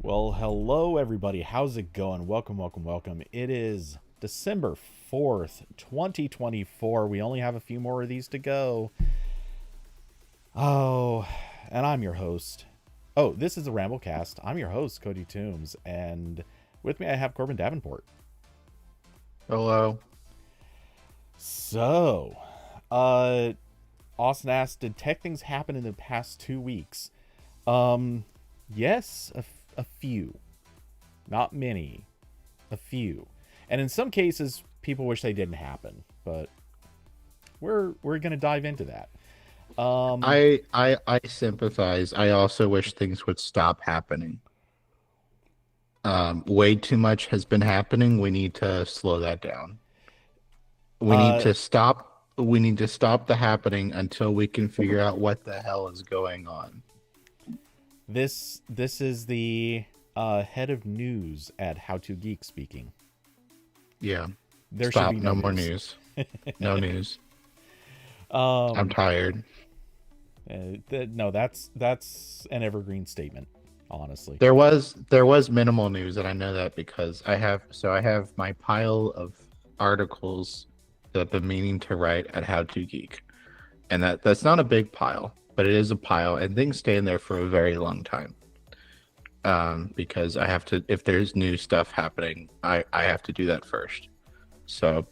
Well, hello everybody. How's it going? Welcome. It is December 4th, 2024. We only have a few more of these to go. Oh, and I'm your host. Oh, this is the RambleCast. I'm your host, Cody Toombs, and with me I have Corbin Davenport. Hello. So, uh Austin asked, did tech things happen in the past 2 weeks? Yes, a few. Not many. A few. And in some cases, people wish they didn't happen, but we're gonna dive into that. Um, I sympathize. I also wish things would stop happening. Way too much has been happening. We need to slow that down. uh, We need to stop the happening until we can figure out what the hell is going on. this is the head of news at How to Geek speaking. Yeah. There should Stop. be no No more news. news. No news. I'm um, tired. no, that's an evergreen statement, honestly. There was minimal news, and I know that because I have my pile of articles that I've been meaning to write at How to Geek. And that's not a big pile, but it is a pile, and things stay in there for a very long time. Because I have to, if there's new stuff happening, I have to do that first. So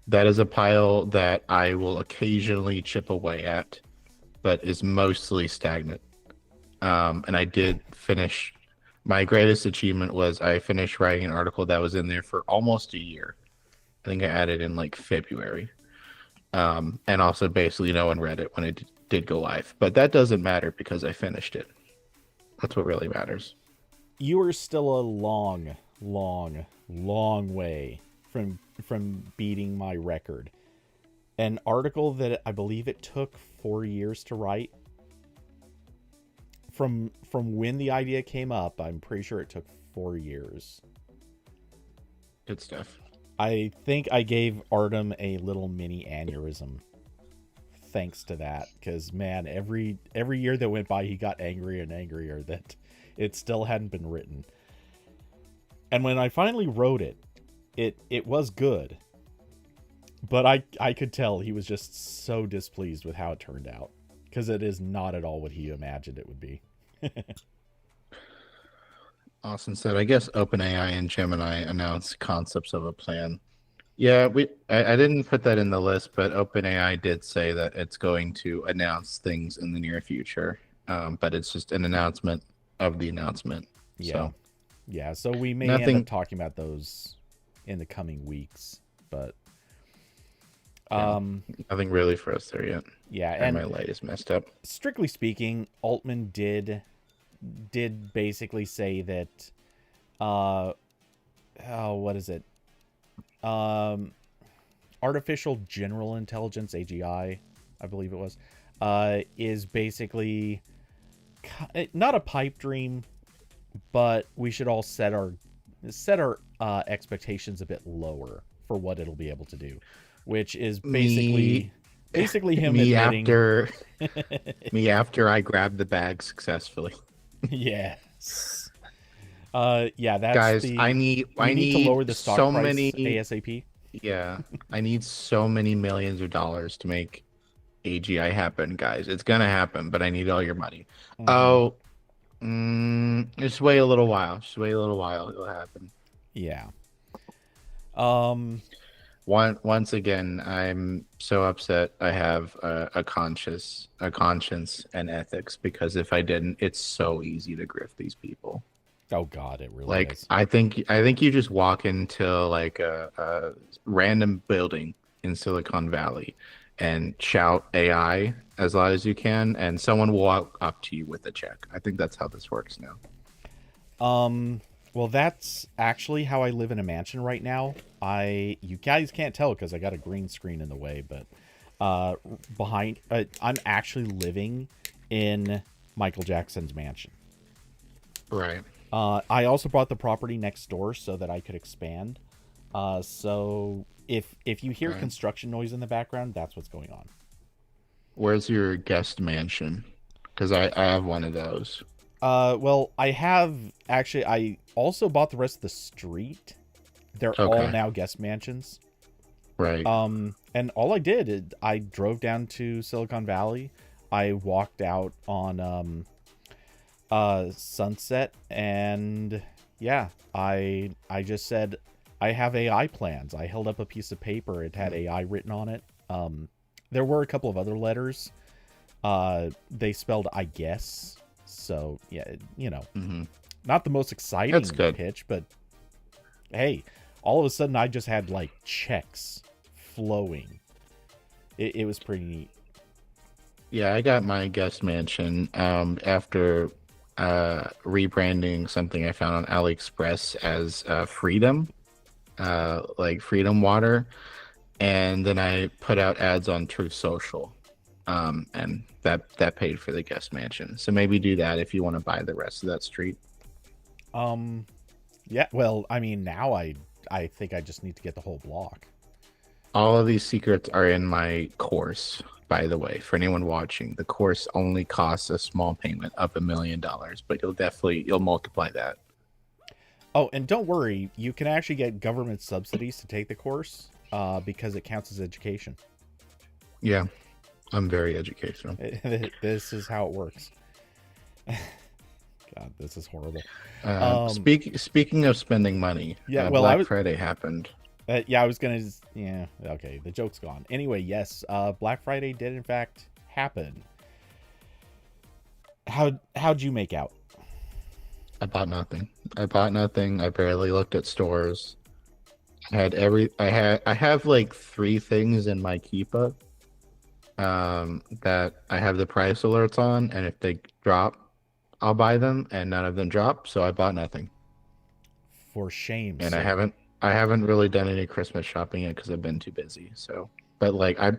that is a pile that I will occasionally chip away at, but is mostly stagnant. And I did finish. My greatest achievement was I finished writing an article that was in there for almost a year. I think I added in like February. And also basically no one read it when it did go live. But that doesn't matter because I finished it. That's what really matters. You are still a long way from beating my record. An article that I believe it took 4 years to write. From when the idea came up, I'm pretty sure it took 4 years. Good stuff. I think I gave Artem a little mini aneurysm thanks to that, because man, every year that went by, he got angrier and angrier that it still hadn't been written. And when I finally wrote it, it was good, but I could tell he was just so displeased with how it turned out, because it is not at all what he imagined it would be. Austin said, I guess OpenAI and Gemini announced concepts of a plan. Yeah, I didn't put that in the list, but OpenAI did say that it's going to announce things in the near future. But it's just an announcement of the announcement. Yeah, So yeah. So we may end up nothing, talking about those in the coming weeks, but yeah, um, nothing really for us there yet. yeah. And And my light is messed up. strictly speaking, Altman did basically say that oh, what is it? Um, artificial general intelligence (AGI), I believe it was, is basically not a pipe dream, but we should all set our expectations a bit lower for what it'll be able to do, which is Me, basically him me admitting, after me after I grabbed the bag successfully. yes, yeah, that's Guys, the we I need to lower need the stock so price many, ASAP. yeah, I need so many millions of dollars to make AGI happen, guys. It's gonna happen, but I need all your money. Hmm. Oh, just wait a little while. Just wait a little while. It'll happen. Yeah. Um. Once again, I'm so upset. I have a conscience and ethics because if I didn't, it's so easy to grift these people. Oh God, it really Like is. I think you just walk into like a random building in Silicon Valley and shout AI as loud as you can, and someone will walk up to you with a check. I think that's how this works now. Well, that's actually how I live in a mansion right now. You guys can't tell because I got a green screen in the way, but uh, I'm actually living in Michael Jackson's mansion. Right. I also bought the property next door so that I could expand. So if you hear Okay. construction noise in the background, that's what's going on. Where's your guest mansion? Because I have one of those. Well, I also bought the rest of the street. They're all Okay. now guest mansions. Right. And all I did is I drove down to Silicon Valley. I walked out on Sunset, and yeah, I just said I have AI plans. I held up a piece of paper. It had AI written on it. There were a couple of other letters. They spelled I guess. So yeah, Mm-hmm. not the most exciting That's good. pitch, but hey, all of a sudden I just had like checks flowing. It was pretty neat. Yeah, I got my guest mansion after rebranding something I found on AliExpress as Freedom, like Freedom Water, and then I put out ads on Truth Social, and that paid for the guest mansion. So maybe do that if you want to buy the rest of that street. Yeah, well, I mean, now I think I just need to get the whole block. All of these secrets are in my course, by the way. For anyone watching, the course only costs a small payment of $1 million, but you'll multiply that. Oh, and don't worry, you can actually get government subsidies to take the course, because it counts as education. Yeah, I'm very educational. This is how it works. God, this is horrible. Speaking of spending money, Yeah, Black Friday happened. Yeah, I was gonna. Yeah, okay, the joke's gone. Anyway, yes, Black Friday did in fact happen. How'd you make out? I bought nothing. I barely looked at stores. I have like 3 things in my Keepa that I have the price alerts on, and if they drop, I'll buy them, and none of them drop, so I bought nothing. For shame, And sir. I haven't really done any Christmas shopping yet because I've been too busy. So, but like I'm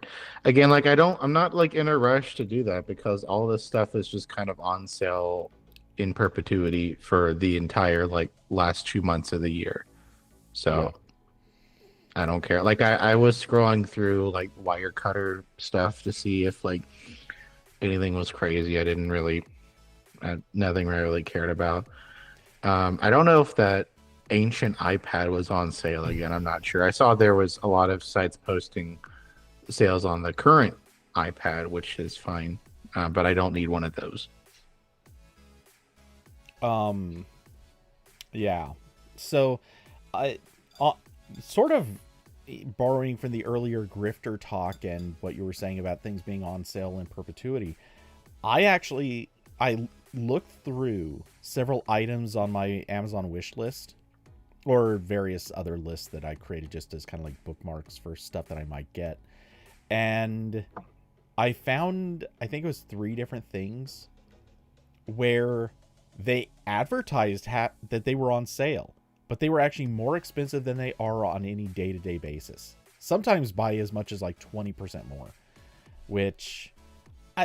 not like in a rush to do that because all this stuff is just kind of on sale in perpetuity for the entire like last 2 months of the year. Yeah. So I don't care. Like I was scrolling through like wire cutter stuff to see if like anything was crazy. Nothing really cared about. I don't know if that ancient iPad was on sale again. I'm not sure. I saw there was a lot of sites posting sales on the current iPad, which is fine, but I don't need one of those. Yeah. So, I, sort of borrowing from the earlier grifter talk and what you were saying about things being on sale in perpetuity. I looked through several items on my Amazon wish list, or various other lists that I created just as kind of like bookmarks for stuff that I might get. And I found, I think it was 3 different things where they advertised that they were on sale, but they were actually more expensive than they are on any day-to-day basis. Sometimes by as much as like 20% more, which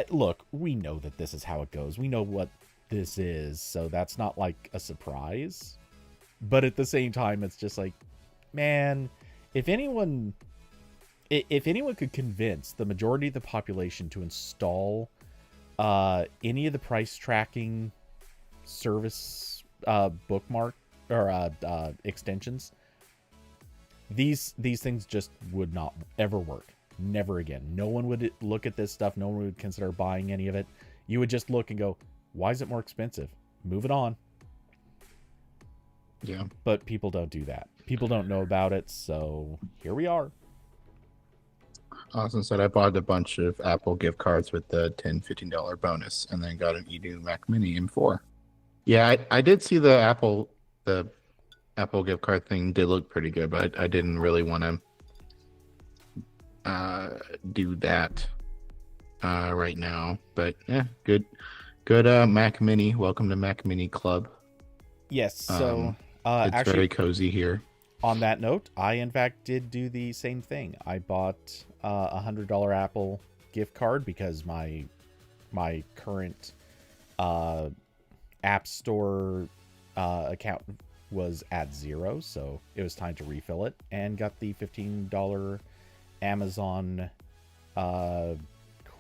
look, we know that this is how it goes. We know what this is, so that's not like a surprise. But at the same time, it's just like, man, if anyone could convince the majority of the population to install any of the price tracking service bookmark or extensions, these things just would not ever work. Never again. No one would look at this stuff. No one would consider buying any of it. You would just look and go, why is it more expensive? Move it on. Yeah. But people don't do that. People don't know about it, so here we are. Austin said I bought a bunch of Apple gift cards with the $15 bonus and then got an eDo Mac Mini M4. Yeah, I did see the Apple gift card thing did look pretty good, but I didn't really want to do that right now. But yeah, good Mac Mini. Welcome to Mac Mini Club. Yes, so it's actually, very cozy here. On that note, I in fact did do the same thing. I bought a $100 Apple gift card because my current App Store account was at 0, so it was time to refill it, and got the $15 Amazon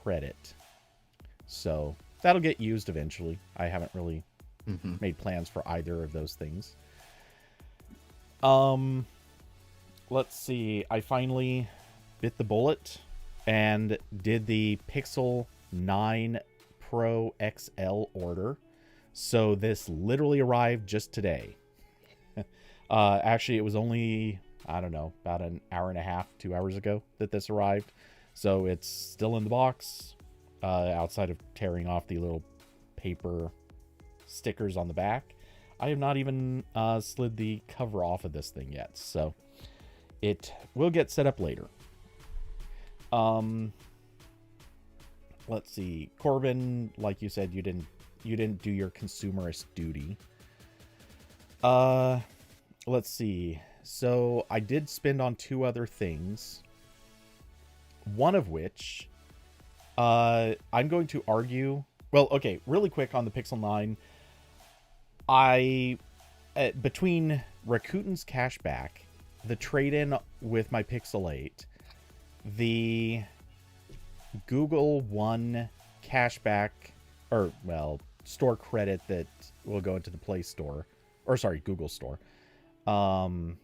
credit. So that'll get used eventually. I haven't really Mm-hmm. made plans for either of those things. Um, let's see. I finally bit the bullet and did the Pixel 9 Pro XL order. So this literally arrived just today. Actually, it was only, I don't know, about an hour and a half, 2 hours ago that this arrived. So it's still in the box, outside of tearing off the little paper stickers on the back. I have not even slid the cover off of this thing yet, so it will get set up later. Let's see, Corbin, like you said, you didn't do your consumerist duty. Let's see. So I did spend on 2 other things. One of which, I'm going to argue. Well, okay, really quick on the Pixel 9. Between Rakuten's cashback, the trade-in with my Pixel 8, the Google One cashback, or, well, store credit that will go into the Play Store, or sorry, Google Store. I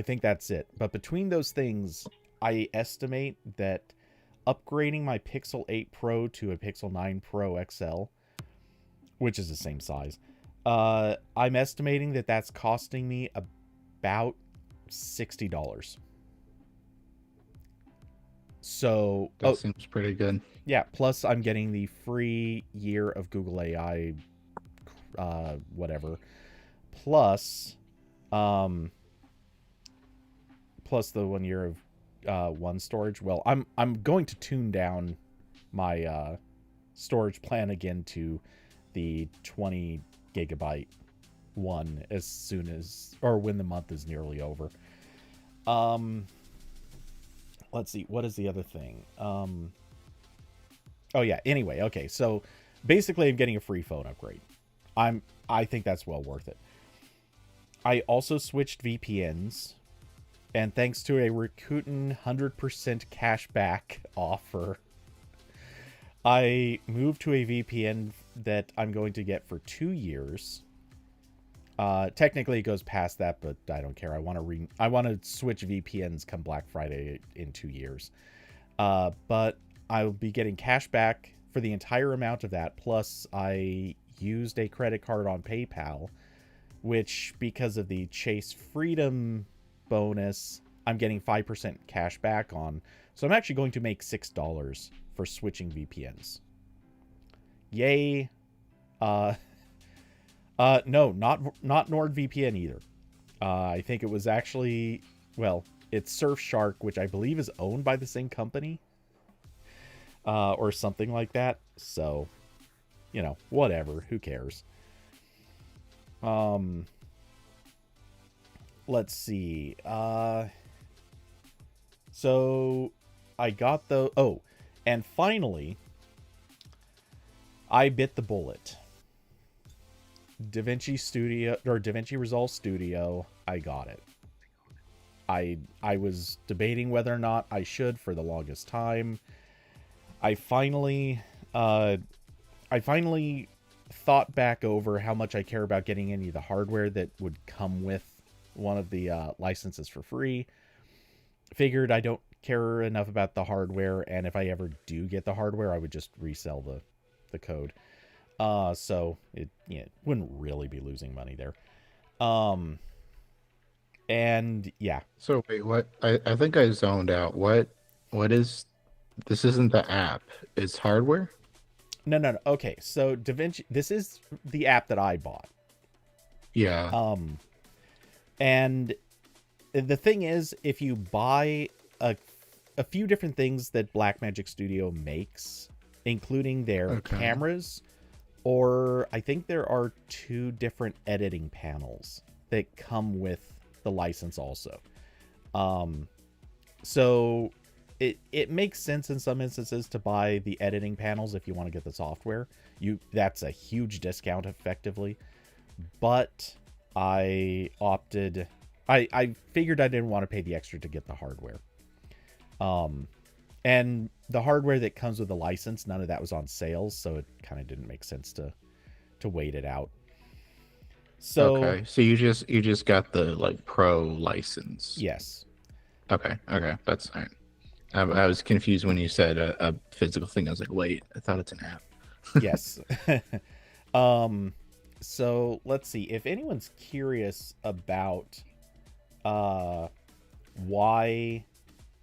think that's it. But between those things, I estimate that upgrading my Pixel 8 Pro to a Pixel 9 Pro XL, which is the same size, I'm estimating that that's costing me about $60. So that seems pretty good. Yeah, plus I'm getting the free year of Google AI, whatever. Plus the 1 year of One storage. Well, I'm going to tune down my storage plan again to the 20 gigabyte one as soon as, or when the month is nearly over. Let's see, what is the other thing? Oh yeah, anyway, okay, so basically I'm getting a free phone upgrade. I think that's well worth it. I also switched VPNs, and thanks to a Rakuten 100% cashback offer, I moved to a VPN that I'm going to get for 2 years. Technically it goes past that, but I don't care. I want to switch VPNs come Black Friday in 2 years. But I'll be getting cash back for the entire amount of that. Plus I used a credit card on PayPal, which, because of the Chase Freedom bonus, I'm getting 5% cash back on. So I'm actually going to make $6 for switching VPNs. Yay. No, not NordVPN either. I think it was actually, well, it's Surfshark, which I believe is owned by the same company, or something like that. So, whatever. Who cares? Let's see. So I got and finally, I bit the bullet. DaVinci Resolve Studio, I got it. I was debating whether or not I should for the longest time. I finally thought back over how much I care about getting any of the hardware that would come with one of the licenses for free. Figured I don't care enough about the hardware, and if I ever do get the hardware, I would just resell the code. So it wouldn't really be losing money there. And yeah. So wait, what? I think I zoned out. What is this? Isn't the app? It's hardware? No. Okay, so DaVinci, this is the app that I bought. Yeah. And the thing is, if you buy a few different things that Blackmagic Studio makes, including their cameras, or I think there are 2 different editing panels that come with the license also. So it makes sense in some instances to buy the editing panels if you want to get the software. That's a huge discount effectively. But I figured I didn't want to pay the extra to get the hardware. And the hardware that comes with the license, none of that was on sale, so it kind of didn't make sense to to wait it out. So Okay, so you just got the like pro license. yes, Okay, that's fine. I was confused when you said a physical thing. I was like, wait, I thought it's an app. yes. um, so let's see if anyone's curious about uh why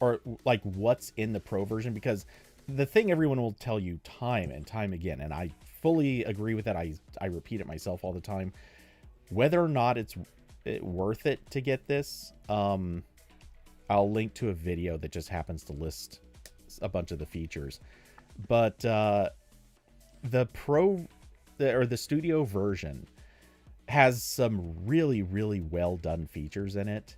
or like what's in the pro version, because the thing everyone will tell you time and time again, and I fully agree with that. I repeat it myself all the time. Whether or not it's worth it to get this, I'll link to a video that just happens to list a bunch of the features. But the pro or the studio version has some really, really well done features in it.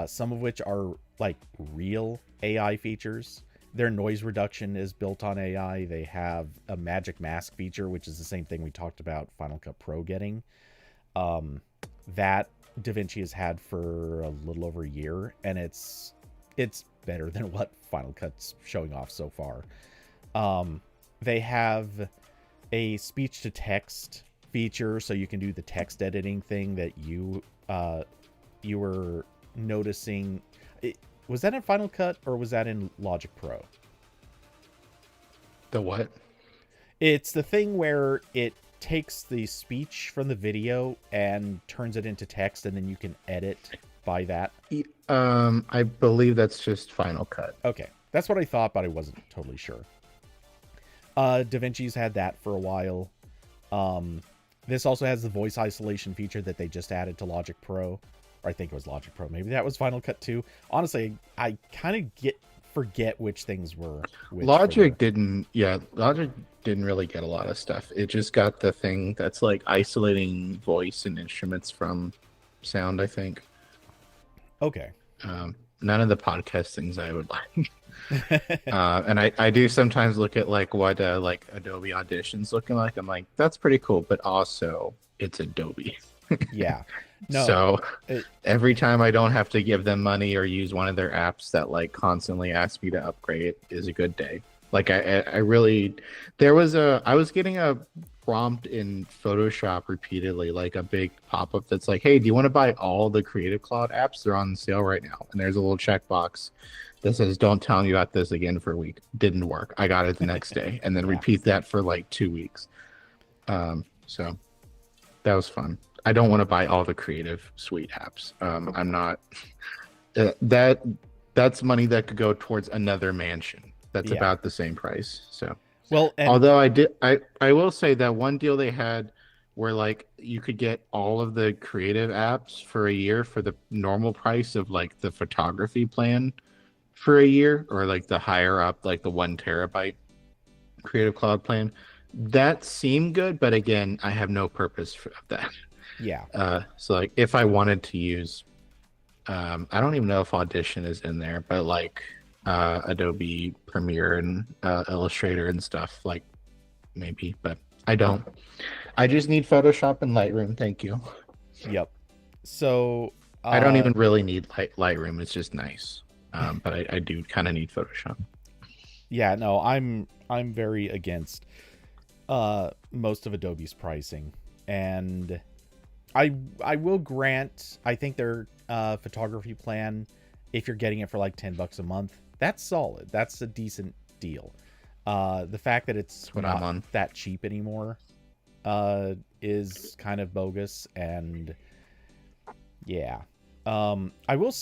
Some of which are like real AI features. Their noise reduction is built on AI. They have a magic mask feature, which is the same thing we talked about Final Cut Pro getting. That DaVinci has had for a little over a year, and it's better than what Final Cut's showing off so far. They have a speech to text feature, so you can do the text editing thing that you were noticing. Was that in Final Cut or was that in Logic Pro? The what? It's the thing where it takes the speech from the video and turns it into text, and then you can edit by that. I believe that's just Final Cut. Okay, that's what I thought, but I wasn't totally sure. DaVinci's had that for a while. This also has the voice isolation feature that they just added to Logic Pro. Or I think it was Logic Pro. Maybe that was Final Cut 2. Honestly, I kind of forget which things were which. Logic didn't really get a lot of stuff. It just got the thing that's like isolating voice and instruments from sound, I think. Okay. None of the podcast things I would like. And I do sometimes look at like what like Adobe Audition's looking like. I'm like, that's pretty cool, but also it's Adobe. Yeah. No. So every time I don't have to give them money or use one of their apps that like constantly ask me to upgrade is a good day. Like I really, I was getting a prompt in Photoshop repeatedly, like a big pop-up that's like, hey, do you want to buy all the Creative Cloud apps? They're on sale right now. And there's a little checkbox that says, don't tell me about this again for a week. Didn't work. I got it the next day. And then repeat that for like 2 weeks. So that was fun. I don't want to buy all the Creative Suite apps. I'm not. That's money that could go towards another mansion. That's about the same price. So, well, although I will say that one deal they had where like you could get all of the Creative apps for a year for the normal price of like the photography plan for a year, or like the higher up, like the 1 terabyte Creative Cloud plan. That seemed good, but again, I have no purpose for that. Yeah. So like if I wanted to use, I don't even know if Audition is in there, but like Adobe Premiere and Illustrator and stuff, like maybe, but I don't. I just need Photoshop and Lightroom. Thank you. Yep. So I don't even really need Lightroom. It's just nice. But I do kind of need Photoshop. Yeah, no, I'm very against most of Adobe's pricing, and I will grant, I think their photography plan, if you're getting it for like $10 a month, that's solid. That's a decent deal. The fact that it's not that cheap anymore is kind of bogus, and yeah. I will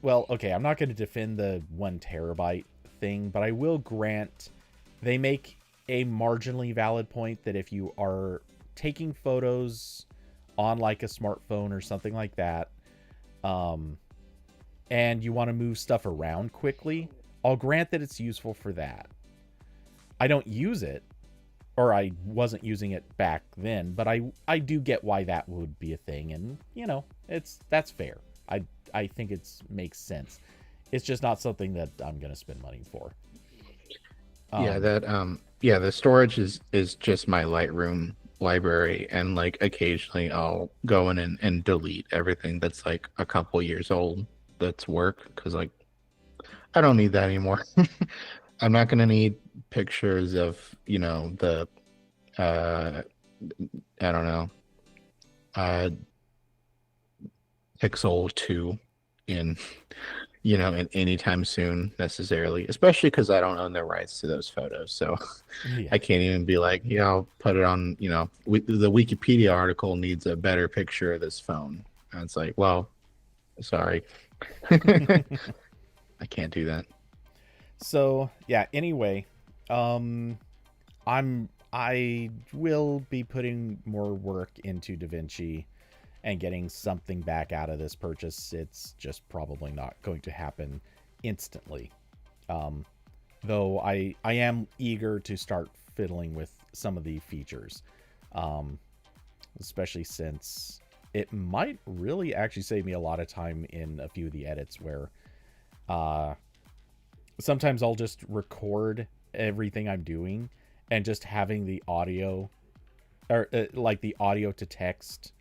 well, okay, I'm not going to defend the 1 terabyte thing, but I will grant they make a marginally valid point that if you are taking photos on like a smartphone or something like that, and you want to move stuff around quickly, I'll grant that it's useful for that. I don't use it, or I wasn't using it back then, but I do get why that would be a thing, and you know, that's fair. I think makes sense. It's just not something that I'm gonna spend money for. The storage is just my Lightroom library, and like occasionally I'll go in and delete everything that's like a couple years old that's work, because like I don't need that anymore. I'm not gonna need pictures of, you know, the I don't know, uh, Pixel 2 in, in anytime soon necessarily, especially because I don't own the rights to those photos. So Yeah. I can't even be like, yeah, I'll put it on, the Wikipedia article needs a better picture of this phone. And it's like, well, sorry. I can't do that. So yeah. Anyway, um, I will be putting more work into DaVinci and getting something back out of this purchase. It's just probably not going to happen instantly. Um, though I am eager to start fiddling with some of the features, um, especially since it might really actually save me a lot of time in a few of the edits where uh, sometimes I'll just record everything I'm doing and just having the audio or like the audio to text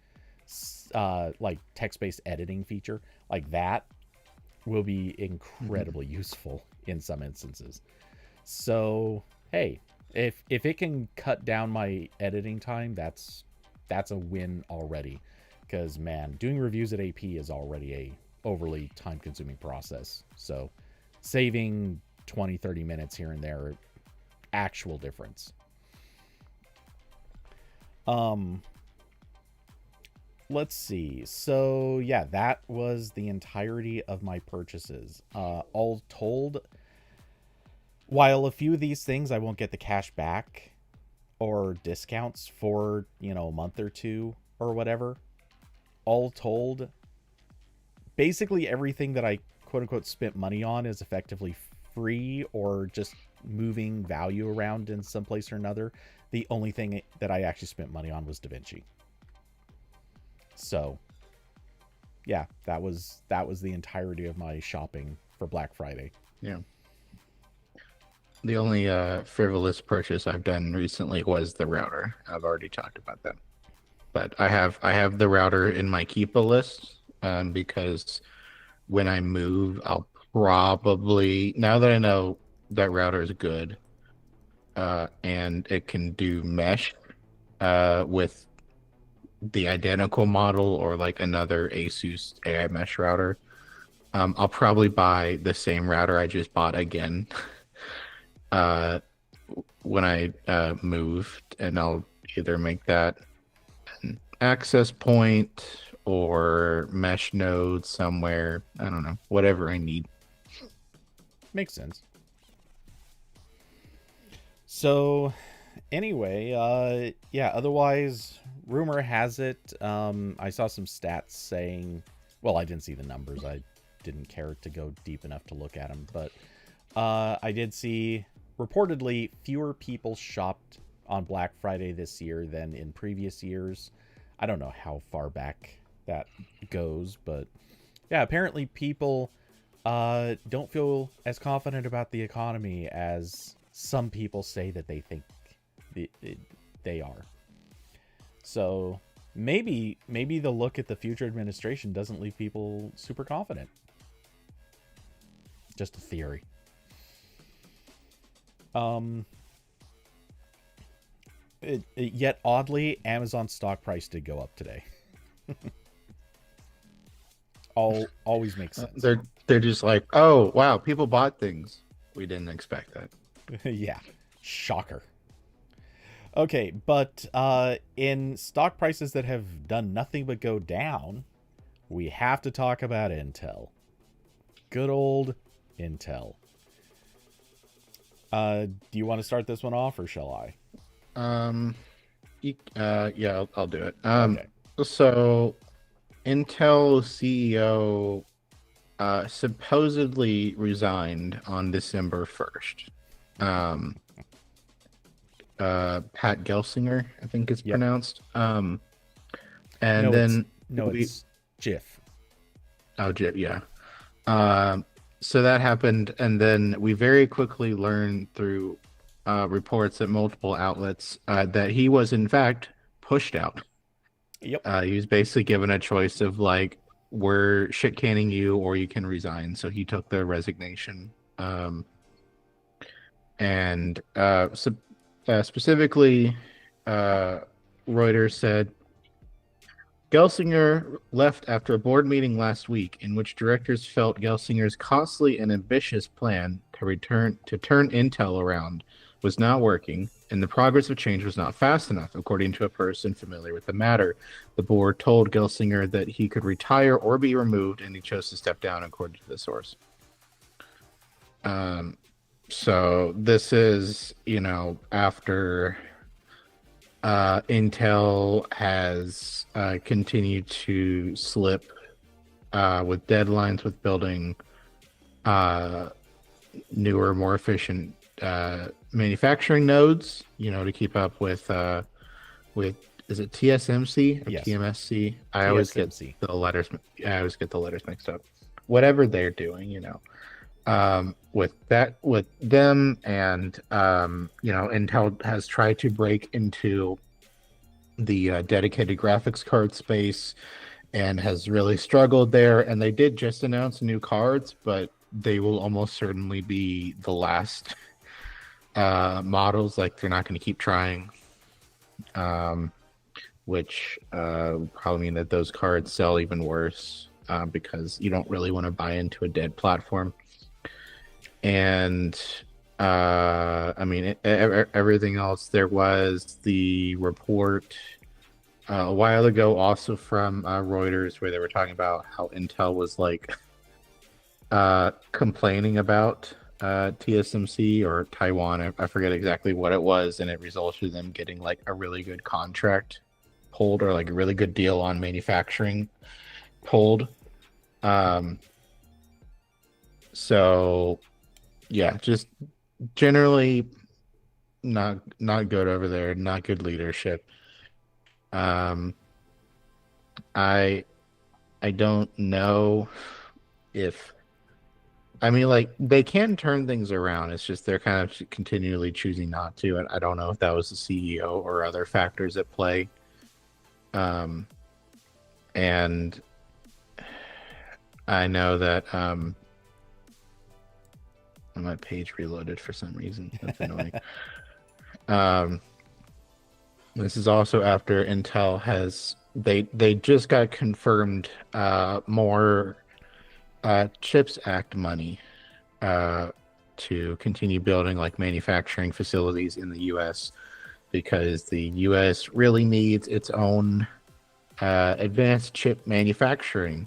like text-based editing feature like that will be incredibly useful in some instances. So hey, if it can cut down my editing time, that's a win already. Because man, doing reviews at AP is already a overly time-consuming process. So saving 20-30 minutes here and there, actual difference. Um, let's see. So yeah, that was the entirety of my purchases. All told, while a few of these things I won't get the cash back or discounts for, a month or two or whatever, all told, basically everything that I quote unquote spent money on is effectively free or just moving value around in some place or another. The only thing that I actually spent money on was DaVinci. So yeah, that was the entirety of my shopping for Black Friday. Yeah. The only frivolous purchase I've done recently was the router. I've already talked about that. But I have the router in my Keepa list because when I move, I'll probably, now that I know that router is good and it can do mesh with the identical model or like another Asus AI mesh router, I'll probably buy the same router I just bought again when I moved, and I'll either make that an access point or mesh node somewhere. I don't know, whatever I need. Makes sense. So anyway, yeah, otherwise, rumor has it, I saw some stats saying, well, I didn't see the numbers. I didn't care to go deep enough to look at them, but I did see reportedly fewer people shopped on Black Friday this year than in previous years. I don't know how far back that goes, but yeah, apparently people don't feel as confident about the economy as some people say that they think they are. So maybe the look at the future administration doesn't leave people super confident. Just a theory. Yet oddly, Amazon stock price did go up today. Always makes sense. They're just like, oh wow, people bought things. We didn't expect that. Yeah, shocker. Okay, but in stock prices that have done nothing but go down, we have to talk about Intel. Good old Intel. Do you want to start this one off, or shall I? Yeah, I'll do it. Okay. So Intel CEO supposedly resigned on December 1st. Pat Gelsinger, I think it's pronounced. And no, then it's Jif. Oh, Jif, yeah. So that happened, and then we very quickly learned through reports at multiple outlets that he was in fact pushed out. Yep. He was basically given a choice of like, we're shit canning you or you can resign. So he took the resignation. And specifically, Reuters said Gelsinger left after a board meeting last week in which directors felt Gelsinger's costly and ambitious plan to turn Intel around was not working, and the progress of change was not fast enough, according to a person familiar with the matter. The board told Gelsinger that he could retire or be removed, and he chose to step down, according to the source. So this is, after Intel has continued to slip with deadlines with building newer, more efficient manufacturing nodes, to keep up with is it TSMC or Yes. TMSC? TSMC. I always get the letters mixed up. Whatever they're doing, with them, and Intel has tried to break into the dedicated graphics card space and has really struggled there. And they did just announce new cards, but they will almost certainly be the last models. Like, they're not going to keep trying, which would probably mean that those cards sell even worse, because you don't really want to buy into a dead platform. And everything else. There was the report a while ago, also from Reuters, where they were talking about how Intel was complaining about TSMC or Taiwan. I forget exactly what it was, and it resulted in them getting a really good contract pulled, or a really good deal on manufacturing pulled. So yeah, just generally not good over there, not good leadership. I don't know if they can turn things around. It's just they're kind of continually choosing not to, and I don't know if that was the CEO or other factors at play. And I know that my page reloaded for some reason. That's annoying. This is also after Intel has they just got confirmed more CHIPS Act money to continue building manufacturing facilities in the U.S. because the U.S. really needs its own advanced chip manufacturing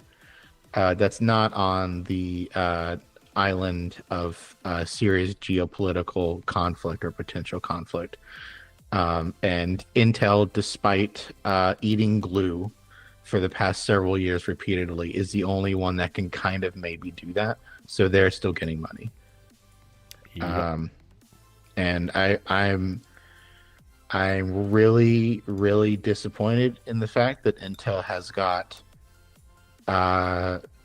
that's not on the island of serious geopolitical conflict or potential conflict. And Intel, despite eating glue for the past several years repeatedly, is the only one that can kind of maybe do that. So they're still getting money. And I'm really, really disappointed in the fact that Intel has got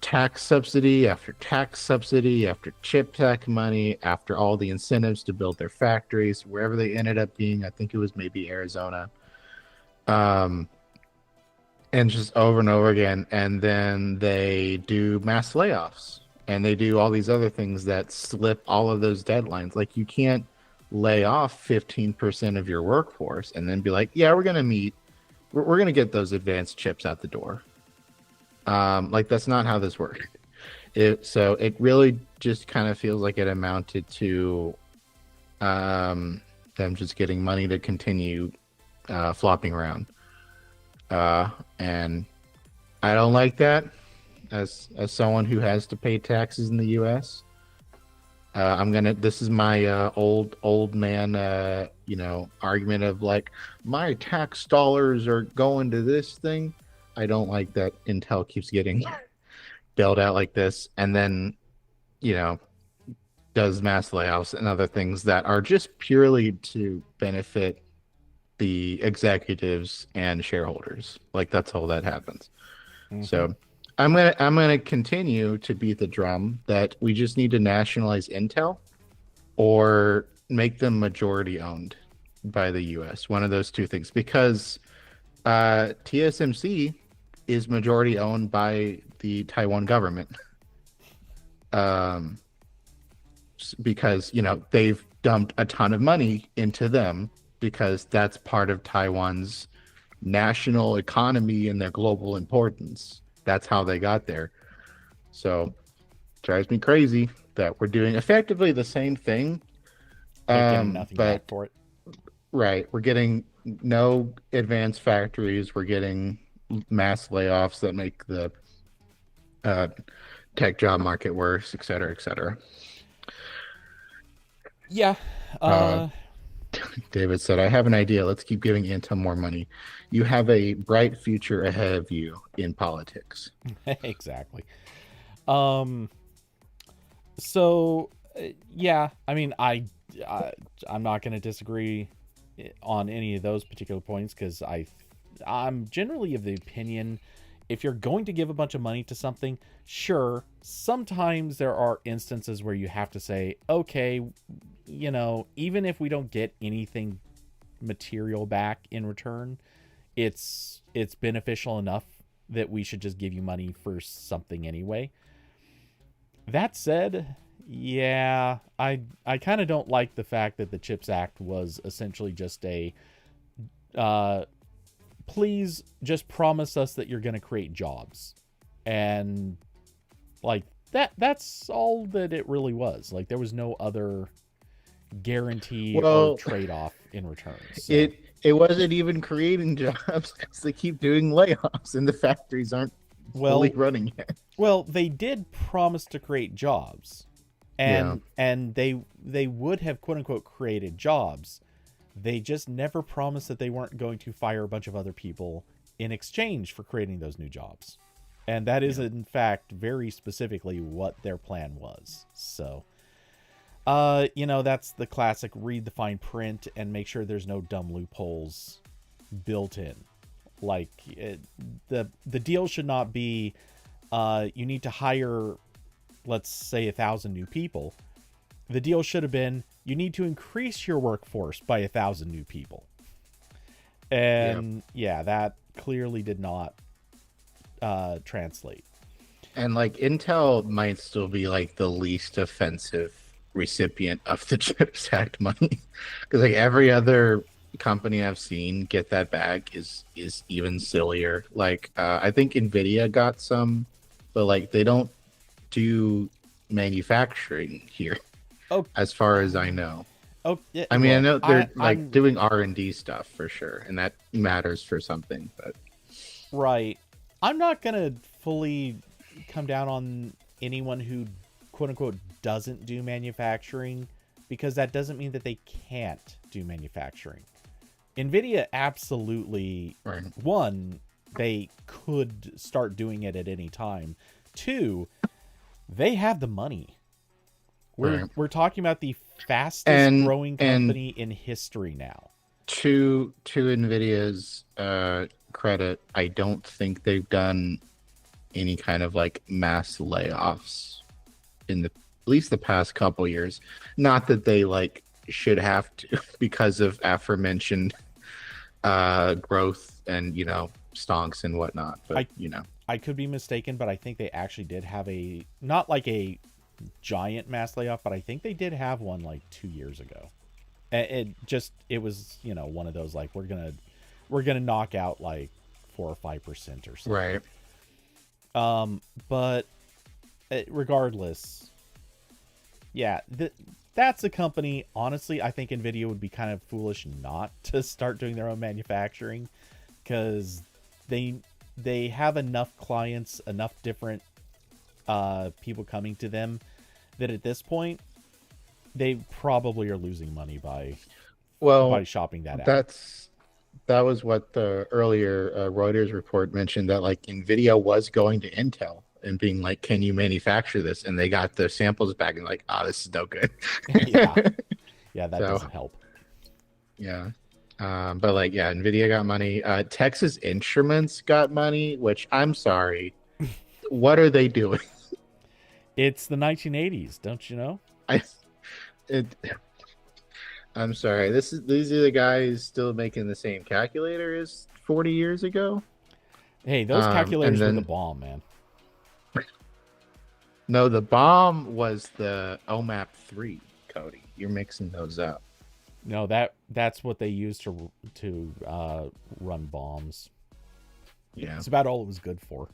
tax subsidy after tax subsidy after chip tech money after all the incentives to build their factories wherever they ended up being. I think it was maybe Arizona, and just over and over again. And then they do mass layoffs, and they do all these other things that slip all of those deadlines. You can't lay off 15% of your workforce and then be like, yeah, we're going to get those advanced chips out the door. That's not how this works. So it really just kind of feels like it amounted to them just getting money to continue flopping around. And I don't like that as someone who has to pay taxes in the U.S. This is my old man, argument of my tax dollars are going to this thing. I don't like that Intel keeps getting bailed out like this, and then, does mass layoffs and other things that are just purely to benefit the executives and shareholders. That's all that happens. Mm-hmm. So I'm gonna continue to beat the drum that we just need to nationalize Intel or make them majority owned by the U.S. One of those two things, because TSMC is majority owned by the Taiwan government, because they've dumped a ton of money into them because that's part of Taiwan's national economy and their global importance. That's how they got there. So drives me crazy that we're doing effectively the same thing. But getting nothing back But for it. right, we're getting no advanced factories. We're getting mass layoffs that make the uh, tech job market worse, et cetera, et cetera. Yeah. Uh, David said, I have an idea. Let's keep giving Intel more money. You have a bright future ahead of you in politics. Exactly. Um. So, yeah. I mean, I'm not going to disagree on any of those particular points because I'm generally of the opinion if you're going to give a bunch of money to something, sure, sometimes there are instances where you have to say, okay, even if we don't get anything material back in return, it's beneficial enough that we should just give you money for something anyway. That said, yeah, I kind of don't like the fact that the CHIPS Act was essentially just a uh, please just promise us that you're going to create jobs. And like that's all that it really was. Like there was no other guarantee or Well, trade-off in return. So it wasn't even creating jobs because they keep doing layoffs and the factories aren't fully well, running yet. they did promise to create jobs. Yeah. And they would have quote unquote created jobs. They just never promised that they weren't going to fire a bunch of other people in exchange for creating those new jobs. And that is, in fact, very specifically what their plan was. So, that's the classic read the fine print and make sure there's no dumb loopholes built in. Like, the deal should not be you need to hire, let's say, 1,000 new people. The deal should have been you need to increase your workforce by 1,000 new people. And yeah, that clearly did not translate. And like Intel might still be like the least offensive recipient of the CHIPS Act money because like every other company I've seen get that back is even sillier. Like I think Nvidia got some, but like they don't do manufacturing here. Oh, As far as I know. oh, yeah. I mean, I Well, know they're I'm doing R&D stuff for sure, and that matters for something. But right. I'm not gonna fully come down on anyone who quote unquote doesn't do manufacturing because that doesn't mean that they can't do manufacturing. Nvidia absolutely right. one, they could start doing it at any time. Two, they have the money. We're talking about the fastest growing company in history now. To Nvidia's credit, I don't think they've done any kind of like mass layoffs in the at least the past couple years. Not that they like should have to because of aforementioned growth and stonks and whatnot. But I could be mistaken, but I think they actually did have not like a giant mass layoff, but I think they did have one like 2 years ago. It was one of those like we're gonna knock out like 4 or 5% or something. Right. But regardless, yeah, that's a company. Honestly, I think Nvidia would be kind of foolish not to start doing their own manufacturing because they have enough clients, enough different people coming to them that at this point they probably are losing money by shopping that out. That was what the earlier Reuters report mentioned, that like Nvidia was going to Intel and being like, can you manufacture this? And they got the samples back and like, this is no good. Yeah, that doesn't help. Yeah. But like, yeah, Nvidia got money. Texas Instruments got money, which I'm sorry. What are they doing? It's the 1980s, don't you know? I'm sorry. These are the guys still making the same calculator as 40 years ago. Hey, those calculators were the bomb, man. No, the bomb was the OMAP 3, Cody. You're mixing those up. No, that's what they used to run bombs. Yeah. It's about all it was good for.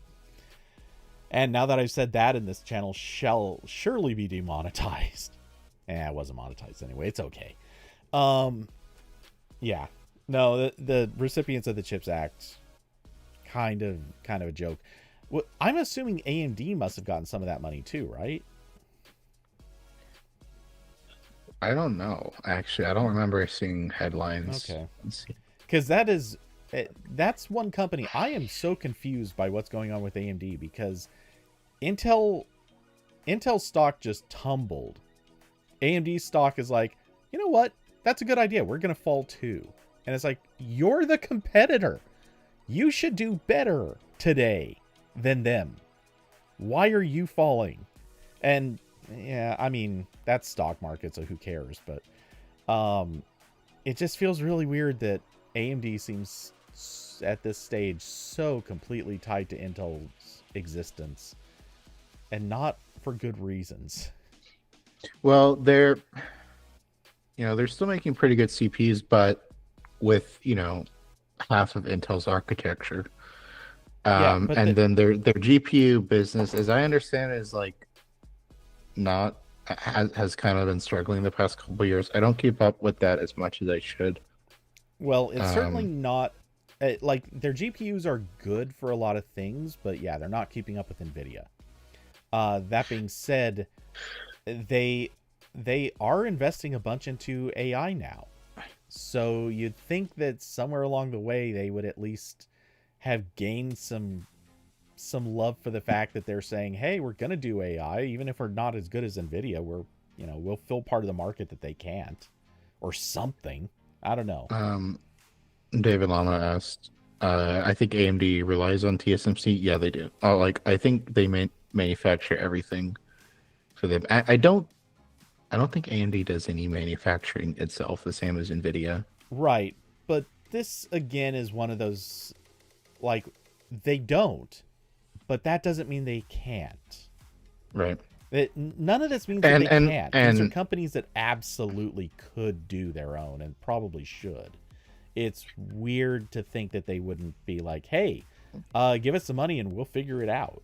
And now that I've said that, and this channel shall surely be demonetized. It wasn't monetized anyway. It's okay. Yeah. No, the recipients of the CHIPS Act, kind of a joke. Well, I'm assuming AMD must have gotten some of that money too, right? I don't know. Actually, I don't remember seeing headlines. Okay. Let's see. Because that's one company. I am so confused by what's going on with AMD because Intel stock just tumbled. AMD stock is like, you know what? That's a good idea. We're going to fall too. And it's like, you're the competitor. You should do better today than them. Why are you falling? And yeah, I mean, that's stock market, so who cares? But it just feels really weird that AMD seems at this stage so completely tied to Intel's existence, and not for good reasons. Well, they're still making pretty good CPs, but with half of Intel's architecture. And then their GPU business, as I understand, is like has kind of been struggling the past couple of years. I don't keep up with that as much as I should. Well, it's certainly not like their GPUs are good for a lot of things, but yeah, they're not keeping up with NVIDIA. That being said, they are investing a bunch into AI now. So you'd think that somewhere along the way they would at least have gained some love for the fact that they're saying, hey, we're going to do AI, even if we're not as good as NVIDIA, we'll fill part of the market that they can't, or something. I don't know. David Lama asked, I think AMD relies on TSMC. Yeah, they do. I think they manufacture everything for them. I don't think AMD does any manufacturing itself, the same as NVIDIA. Right. But this, again, is one of those, like, they don't, but that doesn't mean they can't. Right. None of this means that they can't. These are companies that absolutely could do their own and probably should. It's weird to think that they wouldn't be like, hey, give us some money and we'll figure it out.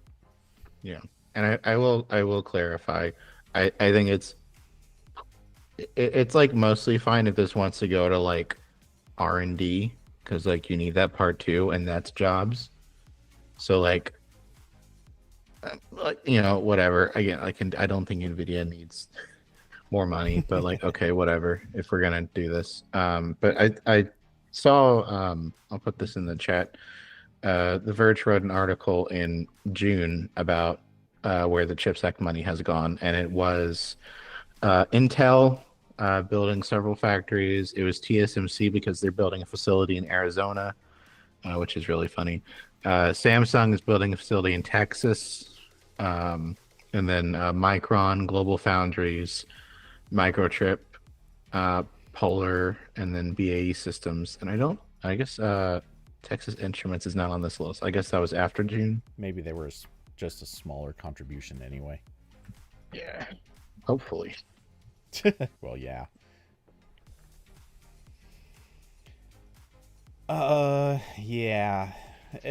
Yeah. And I will clarify. I think it's like mostly fine if this wants to go to like R&D, because like you need that part too, and that's jobs. So like whatever. Again, I don't think NVIDIA needs more money, but like okay, whatever, if we're gonna do this. But I saw, I'll put this in the chat. The Verge wrote an article in June about where the CHIPS Act money has gone, and it was Intel building several factories. It was TSMC because they're building a facility in Arizona, which is really funny. Samsung is building a facility in Texas. And then Micron, Global Foundries, Microchip, Polar, and then BAE Systems. And I guess Texas Instruments is not on this list. I guess that was after June. Maybe they were just a smaller contribution anyway. Yeah, hopefully. Well, yeah. Yeah.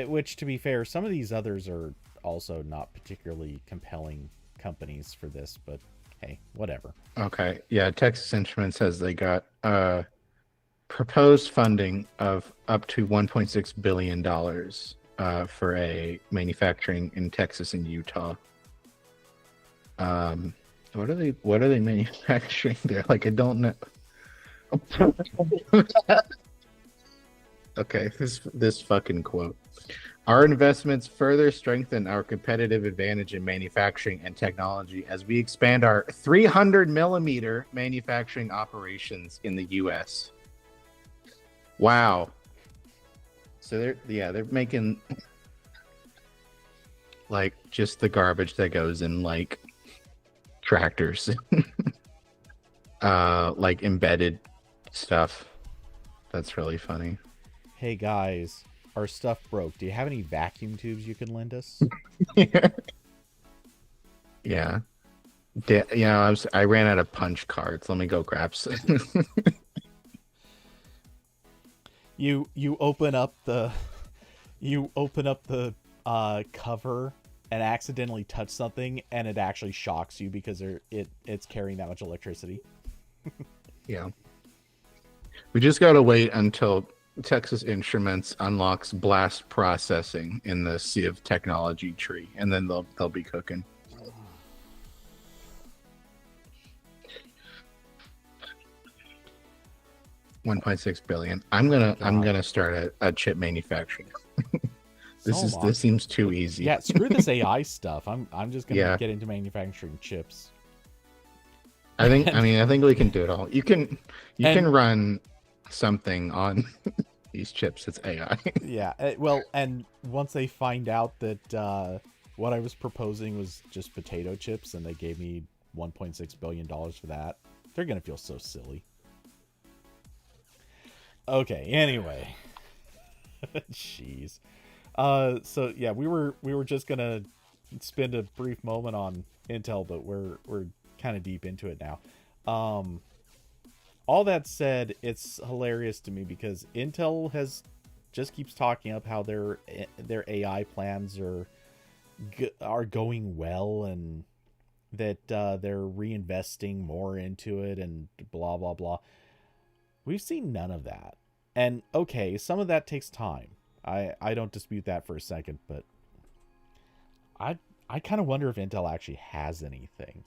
Which, to be fair, some of these others are also not particularly compelling companies for this, but hey, whatever. Okay. Yeah, Texas Instruments says they got proposed funding of up to $1.6 billion for a manufacturing in Texas and Utah. What are they manufacturing there? Like, I don't know. Okay, this fucking quote. Our investments further strengthen our competitive advantage in manufacturing and technology as we expand our 300 millimeter manufacturing operations in the US. Wow. So they're making like just the garbage that goes in like tractors. Like embedded stuff. That's really funny. Hey guys, our stuff broke. Do you have any vacuum tubes you can lend us? Yeah. I ran out of punch cards. Let me go grab some. You open up the cover and accidentally touch something, and it actually shocks you because it's carrying that much electricity. Yeah. We just gotta wait until Texas Instruments unlocks blast processing in the Sea of Technology tree, and then they'll be cooking. $1.6 billion. I'm gonna start a chip manufacturing. This seems too easy. Yeah, screw this AI stuff. I'm just gonna get into manufacturing chips. I think we can do it all. You can run something on these chips. It's AI. Yeah. Well, and once they find out that what I was proposing was just potato chips, and they gave me $1.6 billion for that, they're gonna feel so silly. Okay. Anyway. Jeez. So yeah, we were just gonna spend a brief moment on Intel, but we're kind of deep into it now. All that said, it's hilarious to me because Intel just keeps talking up how their AI plans are going well, and that they're reinvesting more into it, and blah blah blah. We've seen none of that. And okay, some of that takes time. I don't dispute that for a second, but I kind of wonder if Intel actually has anything.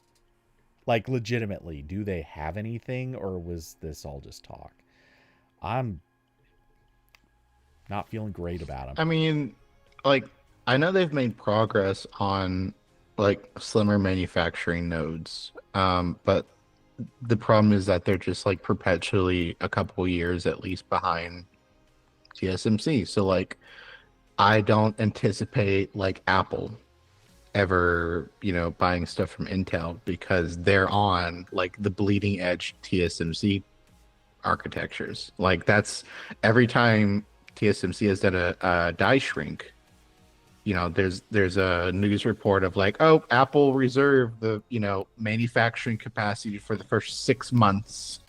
Like, legitimately, do they have anything, or was this all just talk? I'm not feeling great about them. I mean, like, I know they've made progress on like slimmer manufacturing nodes, but the problem is that they're just like perpetually a couple years at least behind TSMC. So like, I don't anticipate like Apple ever, buying stuff from Intel because they're on like the bleeding edge TSMC architectures. Like, that's every time TSMC has done a die shrink, there's a news report of like, oh, Apple reserved the, manufacturing capacity for the first 6 months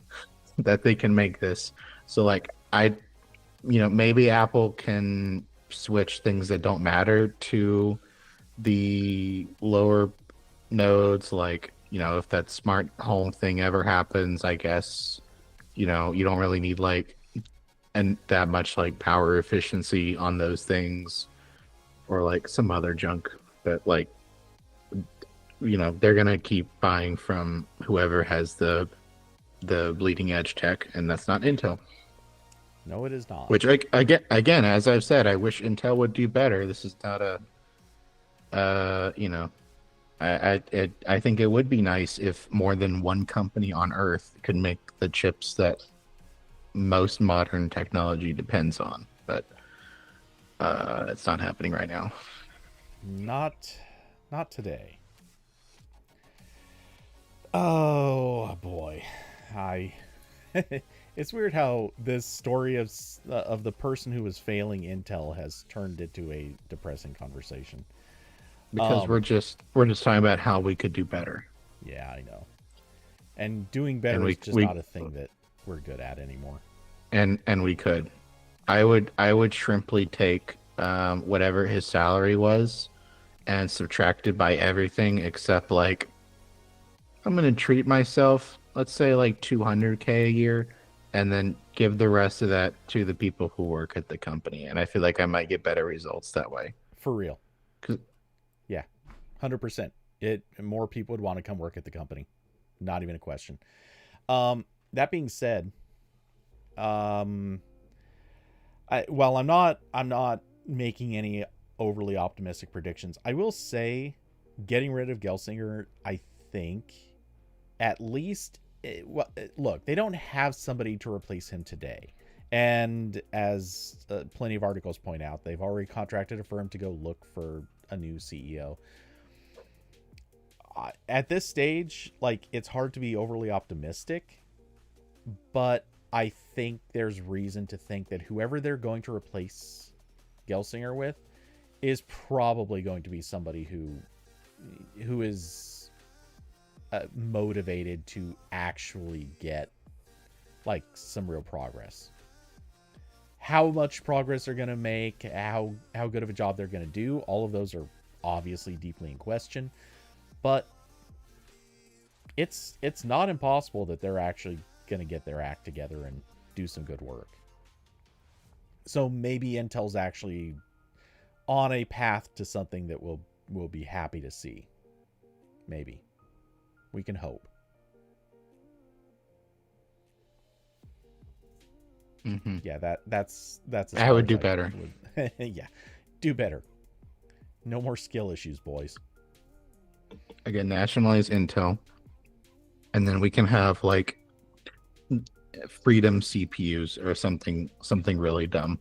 that they can make this. So like, maybe Apple can switch things that don't matter to the lower nodes, like, if that smart home thing ever happens, I guess, you don't really need like and that much like power efficiency on those things, or like some other junk that like, they're gonna keep buying from whoever has the bleeding edge tech, and that's not Intel. No, it is not. Which again, as I've said, I wish Intel would do better. This is not a I think it would be nice if more than one company on Earth could make the chips that most modern technology depends on, but it's not happening right now. Not today. Oh boy, it's weird how this story of the person who was failing Intel has turned into a depressing conversation. Because we're just talking about how we could do better. Yeah, I know. And doing better is just not a thing that we're good at anymore. And we could. I would shrimply take whatever his salary was and subtract it by everything except like, I'm gonna treat myself, let's say like $200K a year, and then give the rest of that to the people who work at the company. And I feel like I might get better results that way. For real. Yeah, 100%. More people would want to come work at the company. Not even a question. That being said, while I'm not making any overly optimistic predictions, I will say getting rid of Gelsinger, I think, at least, look, they don't have somebody to replace him today. And as plenty of articles point out, they've already contracted a firm to go look for a new CEO. At this stage, like, it's hard to be overly optimistic, but I think there's reason to think that whoever they're going to replace Gelsinger with is probably going to be somebody who is motivated to actually get like some real progress. how much progress they're going to make, how good of a job they're going to do, all of those are obviously deeply in question. But it's not impossible that they're actually going to get their act together and do some good work. So maybe Intel's actually on a path to something that we'll be happy to see. Maybe. We can hope. Yeah, that's as I far would as do better. Yeah, do better. No more skill issues, boys. Again, nationalize Intel, and then we can have like Freedom CPUs or something really dumb.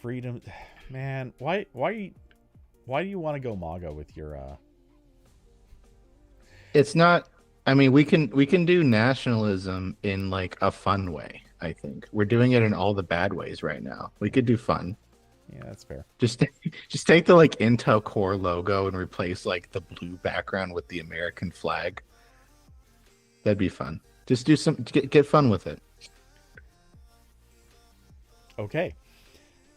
Freedom, man. Why do you want to go MAGA with your It's not. I mean, we can do nationalism in like a fun way. I think we're doing it in all the bad ways right now. We could do fun. Yeah, that's fair. Just take the like Intel Core logo and replace like the blue background with the American flag. That'd be fun. Just do some get fun with it. Okay.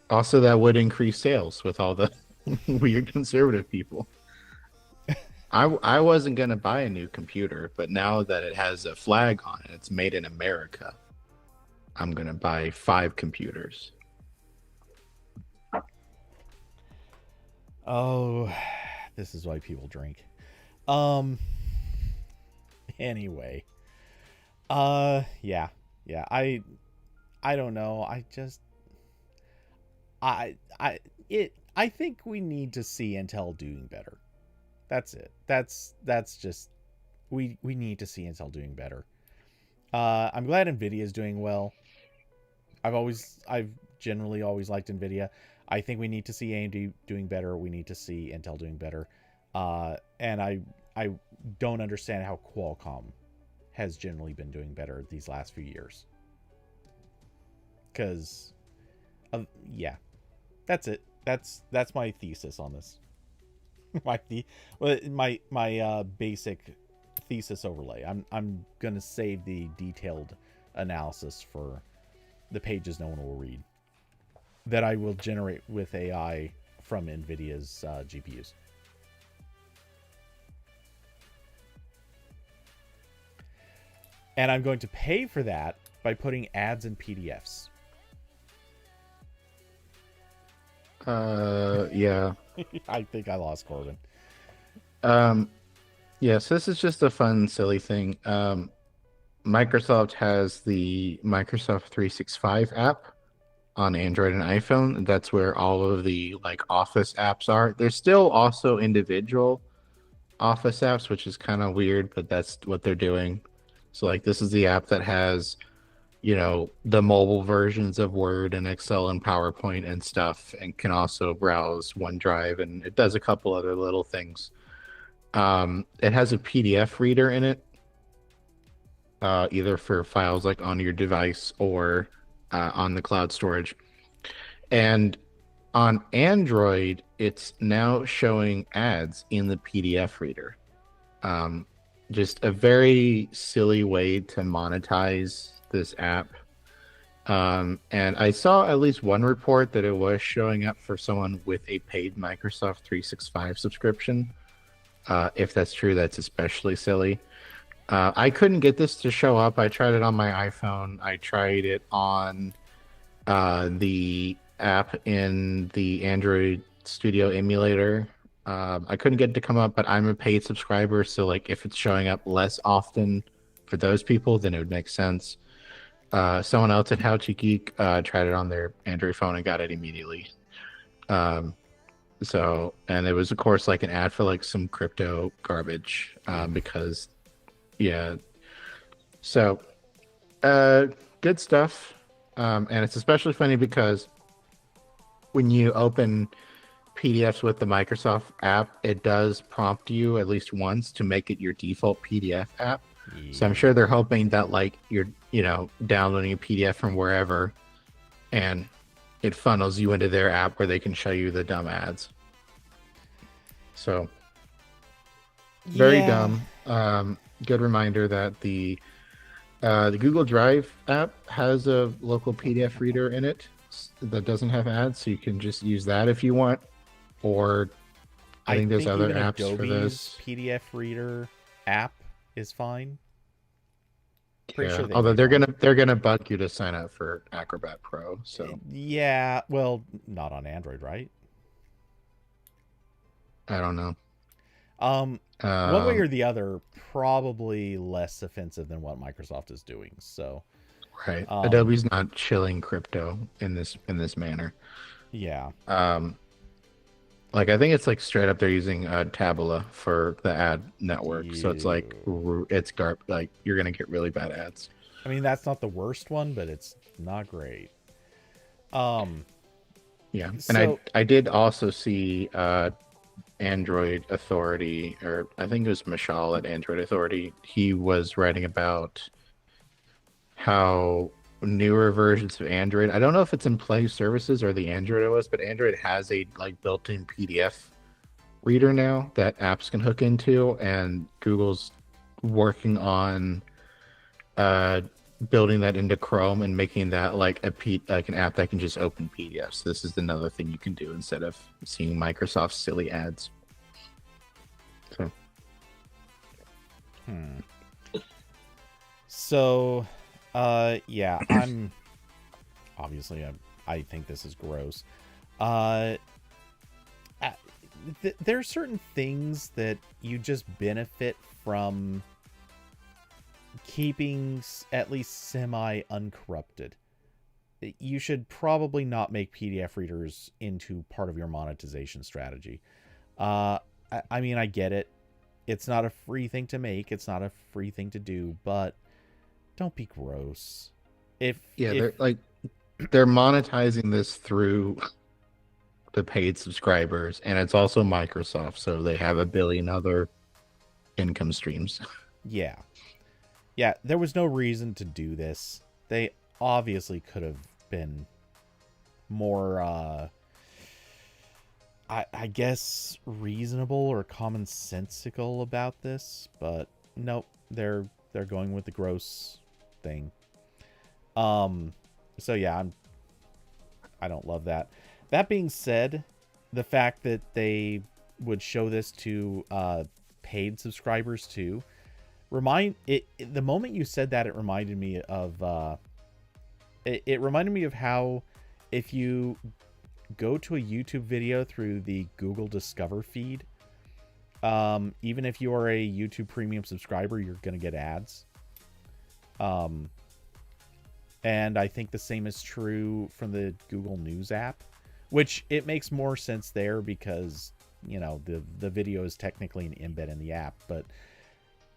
Also, that would increase sales with all the weird conservative people. I wasn't gonna buy a new computer, but now that it has a flag on it, it's made in America. I'm gonna buy 5 computers. Oh, this is why people drink. Anyway. Yeah. Yeah, I don't know. I think we need to see Intel doing better. That's it. That's just we need to see Intel doing better. I'm glad Nvidia is doing well. I've generally always liked Nvidia. I think we need to see AMD doing better. We need to see Intel doing better. And I don't understand how Qualcomm has generally been doing better these last few years. Because, yeah, that's it. That's my thesis on this. my basic thesis overlay. I'm gonna save the detailed analysis for the pages no one will read that I will generate with AI from NVIDIA's GPUs. And I'm going to pay for that by putting ads in PDFs. Yeah. I think I lost Corbin. Yeah, so this is just a fun, silly thing. Microsoft has the Microsoft 365 app on Android and iPhone. That's where all of the like Office apps are. There's still also individual Office apps, which is kind of weird, but that's what they're doing. So like this is the app that has, the mobile versions of Word and Excel and PowerPoint and stuff, and can also browse OneDrive, and it does a couple other little things. It has a PDF reader in it, either for files like on your device or on the cloud storage. And on Android, it's now showing ads in the PDF reader. Just a very silly way to monetize this app. And I saw at least one report that it was showing up for someone with a paid Microsoft 365 subscription. If that's true, that's especially silly. I couldn't get this to show up. I tried it on my iPhone. I tried it on the app in the Android Studio emulator. I couldn't get it to come up, but I'm a paid subscriber, so like if it's showing up less often for those people, then it would make sense. Someone else at How to Geek tried it on their Android phone and got it immediately. And it was of course like an ad for like some crypto garbage, because yeah. So good stuff. And it's especially funny because when you open PDFs with the Microsoft app, it does prompt you at least once to make it your default PDF app. Yeah. So I'm sure they're hoping that like you're, downloading a PDF from wherever and it funnels you into their app where they can show you the dumb ads. So very dumb. Good reminder that the The Google Drive app has a local PDF reader in it that doesn't have ads, so you can just use that if you want. Or I I think there's think other even apps for Adobe's this. PDF reader app is fine. Pretty sure Yeah, they although made one. they're gonna bug you to sign up for Acrobat Pro, so Yeah, well, not on Android, right? I don't know. Um, one way Um, or the other, probably less offensive than what Microsoft is doing. So, right. um, Adobe's not chilling crypto in this manner. yeah, Um, like I think it's like straight up they're using Tabula for the ad network, so it's like you. it's like you're gonna get really bad ads. I mean, that's not the worst one, but it's not great. Um, Yeah, and so I did also see Android Authority, or I think it was Mishal at Android Authority. He was writing about how newer versions of Android. I don't know if it's in Play Services or the Android OS, but Android has a like built-in PDF reader now that apps can hook into, and Google's working on uh building that into Chrome and making that like like an app that can just open PDFs. This is another thing you can do instead of seeing Microsoft's silly ads. So hmm. So, yeah, I'm obviously I think this is gross. Uh, there are certain things that you just benefit from keeping at least semi uncorrupted. You should probably not make PDF readers into part of your monetization strategy. I mean, I get it. It's not a free thing to make. It's not a free thing to do, but don't be gross. yeah, If they're monetizing this through the paid subscribers, and it's also Microsoft, so they have a billion other income streams. yeah. Yeah, there was no reason to do this. They obviously could have been more I guess reasonable or commonsensical about this, but nope, they're going with the gross thing. Um so yeah, I don't love that. That being said, the fact that they would show this to paid subscribers too, the moment you said that, it reminded me of it reminded me of how if you go to a YouTube video through the Google Discover feed, even if you are a YouTube Premium subscriber, you're going to get ads. And I think the same is true from the Google News app, which it makes more sense there because, you know, the video is technically an embed in the app, but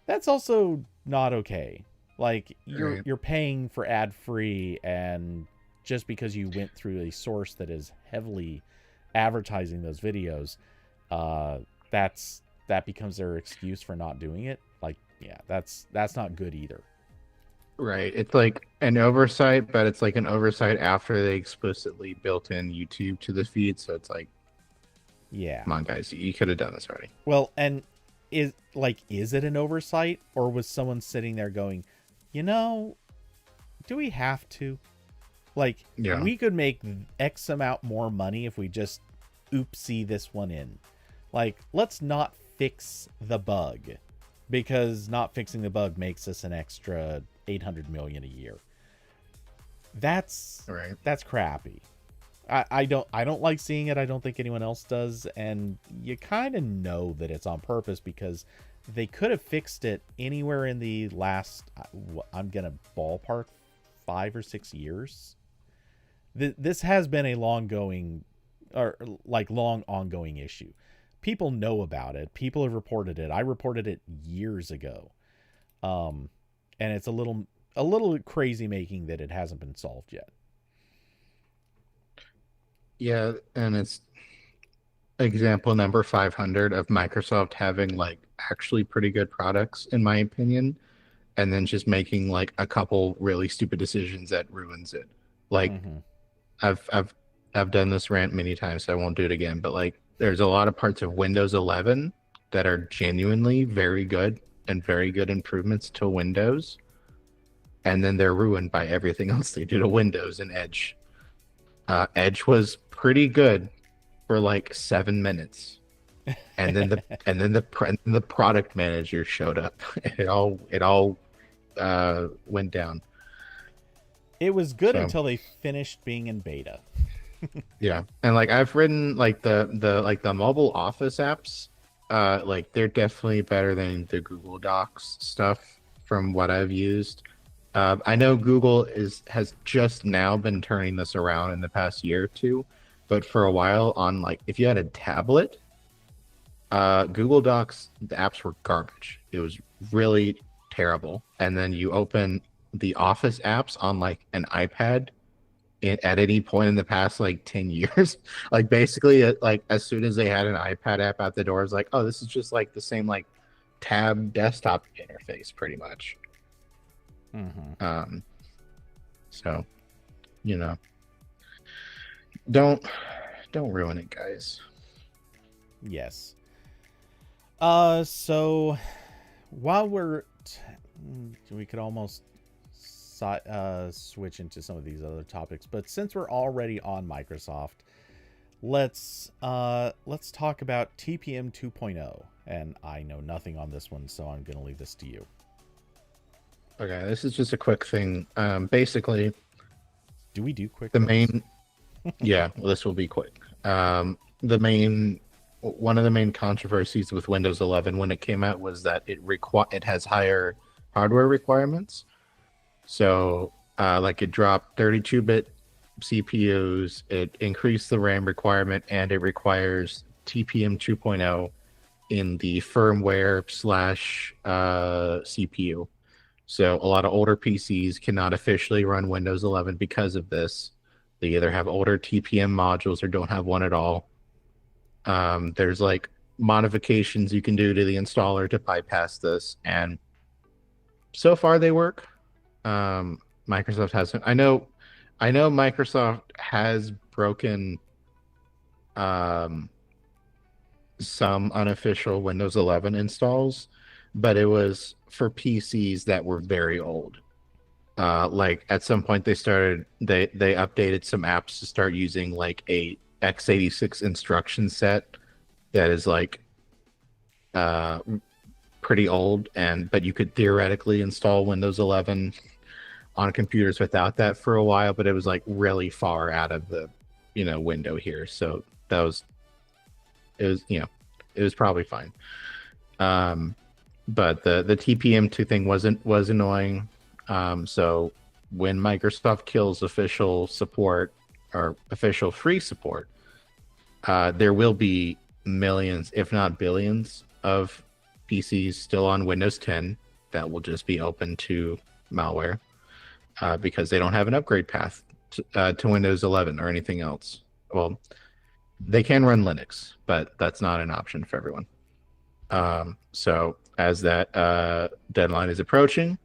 that's also not okay. Like Right. you're paying for ad free, and just because you went through a source that is heavily advertising those videos, that becomes their excuse for not doing it. Like, yeah, that's not good either. Right. It's like an oversight, but it's like an oversight after they explicitly built in YouTube to the feed. So it's like, Yeah. come on, guys, you could have done this already. Well, and is it an oversight, or was someone sitting there going, you know, do we have to? Like, Yeah. we could make X amount more money if we just oopsie this one in. Like, let's not fix the bug, because not fixing the bug makes us an extra 800 million a year. That's Right. that's crappy. I don't like seeing it. I don't think anyone else does, and you kind of know that it's on purpose because they could have fixed it anywhere in the last, I'm gonna ballpark, 5 or 6 years. This has been a long ongoing issue. People know about it. People have reported it. I reported it years ago. And it's a little crazy making that it hasn't been solved yet. Yeah. And it's example number 500 of Microsoft having like actually pretty good products, in my opinion, and then just making like a couple really stupid decisions that ruins it. Like Mm-hmm. I've I've I've done this rant many times, so I won't do it again. But like, there's a lot of parts of Windows 11 that are genuinely very good and very good improvements to Windows. and then they're ruined by everything else they do to Windows and Edge. Edge was pretty good for like 7 minutes, and then the product manager showed up. It all went down. It was good So until they finished being in beta. yeah, and like I've written like the mobile Office apps, like they're definitely better than the Google Docs stuff from what I've used. I know Google has just now been turning this around in the past year or two, but for a while on like if you had a tablet, Google Docs, the apps were garbage. It was really terrible. And then you open the Office apps on like an iPad at any point in the past like 10 years, like basically like as soon as they had an iPad app out the door, it's like, oh, this is just like the same like tab desktop interface pretty much. Mm-hmm. So, you know, don't don't ruin it, guys. Yes. So while we could almost switch into some of these other topics, but since we're already on Microsoft, let's talk about TPM 2.0. And I know nothing on this one, so I'm gonna leave this to you. Okay, this is just a quick thing. Basically, Do we do quick? the main, yeah, well, this will be quick. The main, one of the main controversies with Windows 11 when it came out was that it has higher hardware requirements. So, like it dropped 32-bit CPUs, it increased the RAM requirement, and it requires TPM 2.0 in the firmware slash CPU. So a lot of older PCs cannot officially run Windows 11 because of this. They either have older TPM modules or don't have one at all. There's like modifications you can do to the installer to bypass this, and so far they work. Microsoft hasn't. I know Microsoft has broken some unofficial Windows 11 installs, but it was for PCs that were very old. Like at some point they updated some apps to start using like a x86 instruction set that is like pretty old, but you could theoretically install Windows 11 on computers without that for a while, but it was like really far out of the window here. So it was probably fine. But the TPM2 thing was annoying. So when Microsoft kills official support or official free support, there will be millions, if not billions, of PCs still on Windows 10 that will just be open to malware because they don't have an upgrade path to Windows 11 or anything else. Well, they can run Linux, but that's not an option for everyone. So as that deadline is approaching,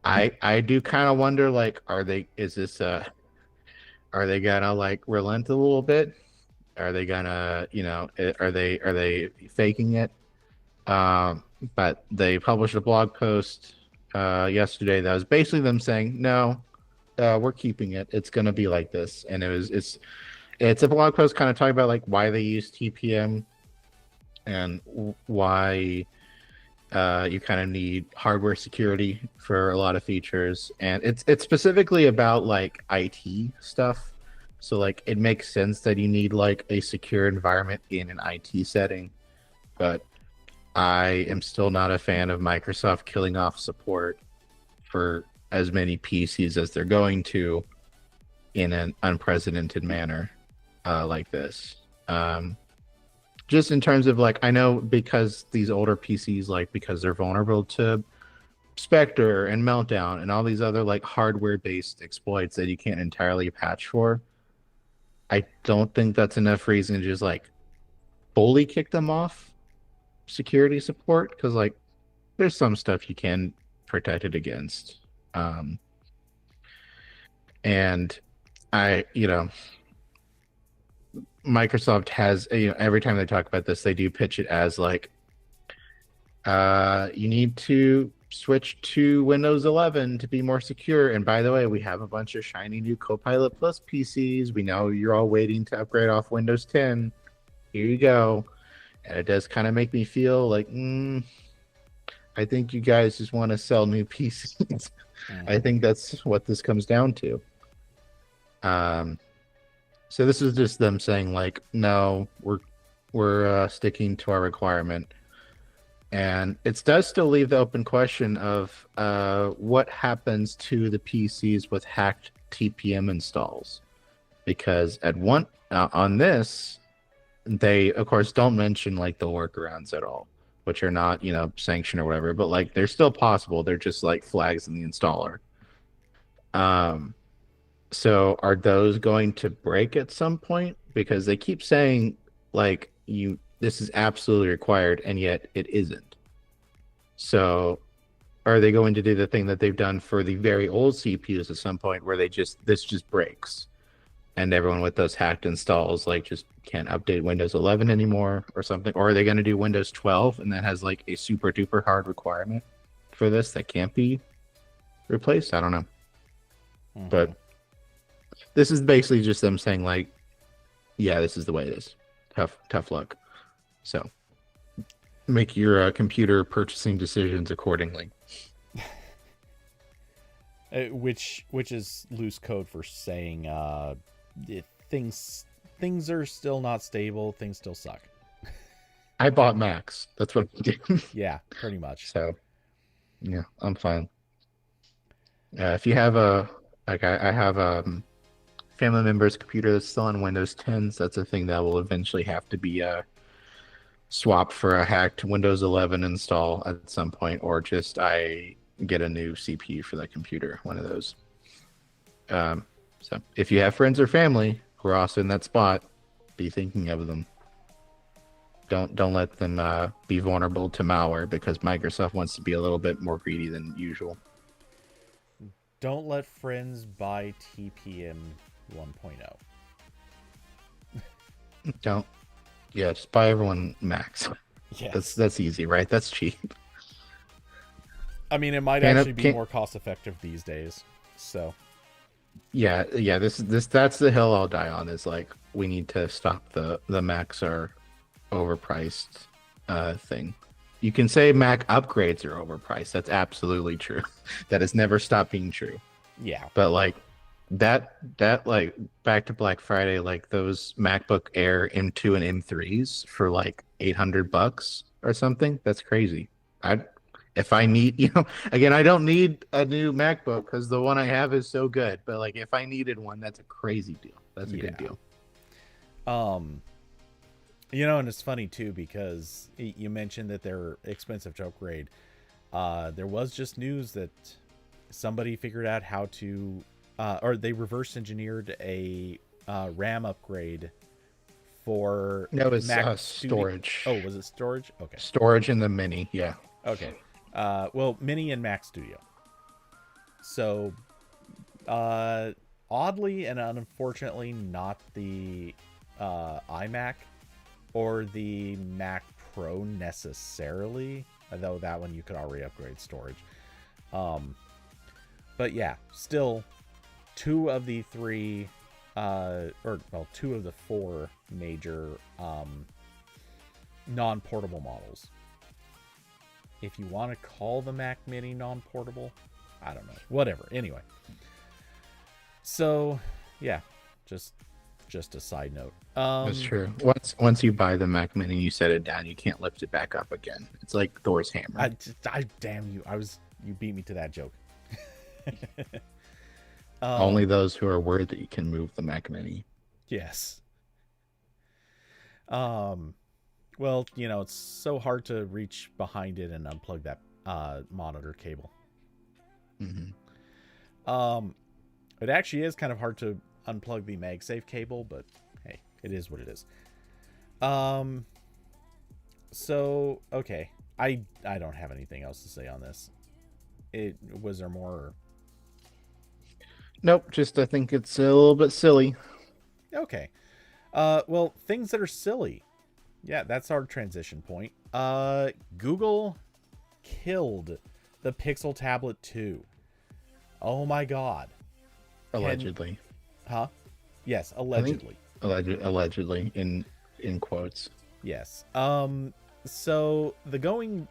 I do kind of wonder, like, are they gonna like relent a little bit? Are they gonna, are they faking it? But they published a blog post yesterday that was basically them saying, no, we're keeping it. It's gonna be like this, and it's a blog post kind of talking about like why they use TPM and why you kind of need hardware security for a lot of features, and it's specifically about like IT stuff. So like it makes sense that you need like a secure environment in an IT setting, but I am still not a fan of Microsoft killing off support for as many PCs as they're going to in an unprecedented manner like this. Just in terms of like, I know because these older PCs, like because they're vulnerable to Spectre and Meltdown and all these other like hardware based exploits that you can't entirely patch for, I don't think that's enough reason to just like fully kick them off security support, because like there's some stuff you can protect it against. And Microsoft has, every time they talk about this, they do pitch it as like, you need to switch to Windows 11 to be more secure. And by the way, we have a bunch of shiny new Copilot Plus PCs. We know you're all waiting to upgrade off Windows 10. Here you go. And it does kind of make me feel like, I think you guys just want to sell new PCs. I think that's what this comes down to. So this is just them saying like, no, we're sticking to our requirement. And it does still leave the open question of what happens to the PCs with hacked TPM installs, because on this, they of course don't mention like the workarounds at all, which are not sanctioned or whatever, but like they're still possible. They're just like flags in the installer. So are those going to break at some point? Because they keep saying like this is absolutely required, and yet it isn't. So are they going to do the thing that they've done for the very old CPUs at some point, where this just breaks, and everyone with those hacked installs like just can't update Windows 11 anymore or something? Or are they going to do Windows 12, and that has like a super duper hard requirement for this that can't be replaced? I don't know. But this is basically just them saying like, yeah, this is the way it is. Tough luck. So make your computer purchasing decisions accordingly. Which is loose code for saying things are still not stable. Things still suck. I bought Macs. That's what I did. Yeah, pretty much. So yeah, I'm fine. If you have I have a family member's computer that's still on Windows 10s, that's a thing that will eventually have to be swapped for a hacked Windows 11 install at some point, or just I get a new CPU for that computer, one of those. So if you have friends or family who are also in that spot, be thinking of them. Don't let them be vulnerable to malware, because Microsoft wants to be a little bit more greedy than usual. Don't let friends buy TPM 1.0. Don't. Yeah, just buy everyone Macs. Yes. That's easy, right? That's cheap. I mean, it might actually be more cost effective these days. So. Yeah. That's the hill I'll die on. Is like, we need to stop the Macs are overpriced thing. You can say Mac upgrades are overpriced. That's absolutely true. That has never stopped being true. Yeah. But like that like back to Black Friday, like those MacBook Air M2 and M3s for like $800 or something. That's crazy. If I need, again, I don't need a new MacBook because the one I have is so good. But like, if I needed one, that's a crazy deal. That's a good deal. And it's funny too, because you mentioned that they're expensive to upgrade. There was just news that somebody figured out how to, or they reverse engineered a RAM upgrade for Mac storage. Oh, was it storage? Okay. Storage in the Mini, yeah. Okay. Well, Mini and Mac Studio. So, oddly and unfortunately, not the iMac or the Mac Pro necessarily, although that one you could already upgrade storage. But yeah, still two of the four major non-portable models. If you want to call the Mac Mini non-portable, I don't know. Whatever. Anyway. So, yeah, just a side note. That's true. Once you buy the Mac Mini, you set it down, you can't lift it back up again. It's like Thor's hammer. I damn you! You beat me to that joke. Only those who are worried that you can move the Mac Mini. Yes. Well, it's so hard to reach behind it and unplug that monitor cable. Mm-hmm. It actually is kind of hard to unplug the MagSafe cable, but hey, it is what it is. So okay, I don't have anything else to say on this. Was there more? Nope, just I think it's a little bit silly. Okay. Well, things that are silly. Yeah, that's our transition point. Google killed the Pixel Tablet 2. Oh my god. Allegedly. Huh? Yes, I think allegedly. allegedly in quotes. Yes. So the going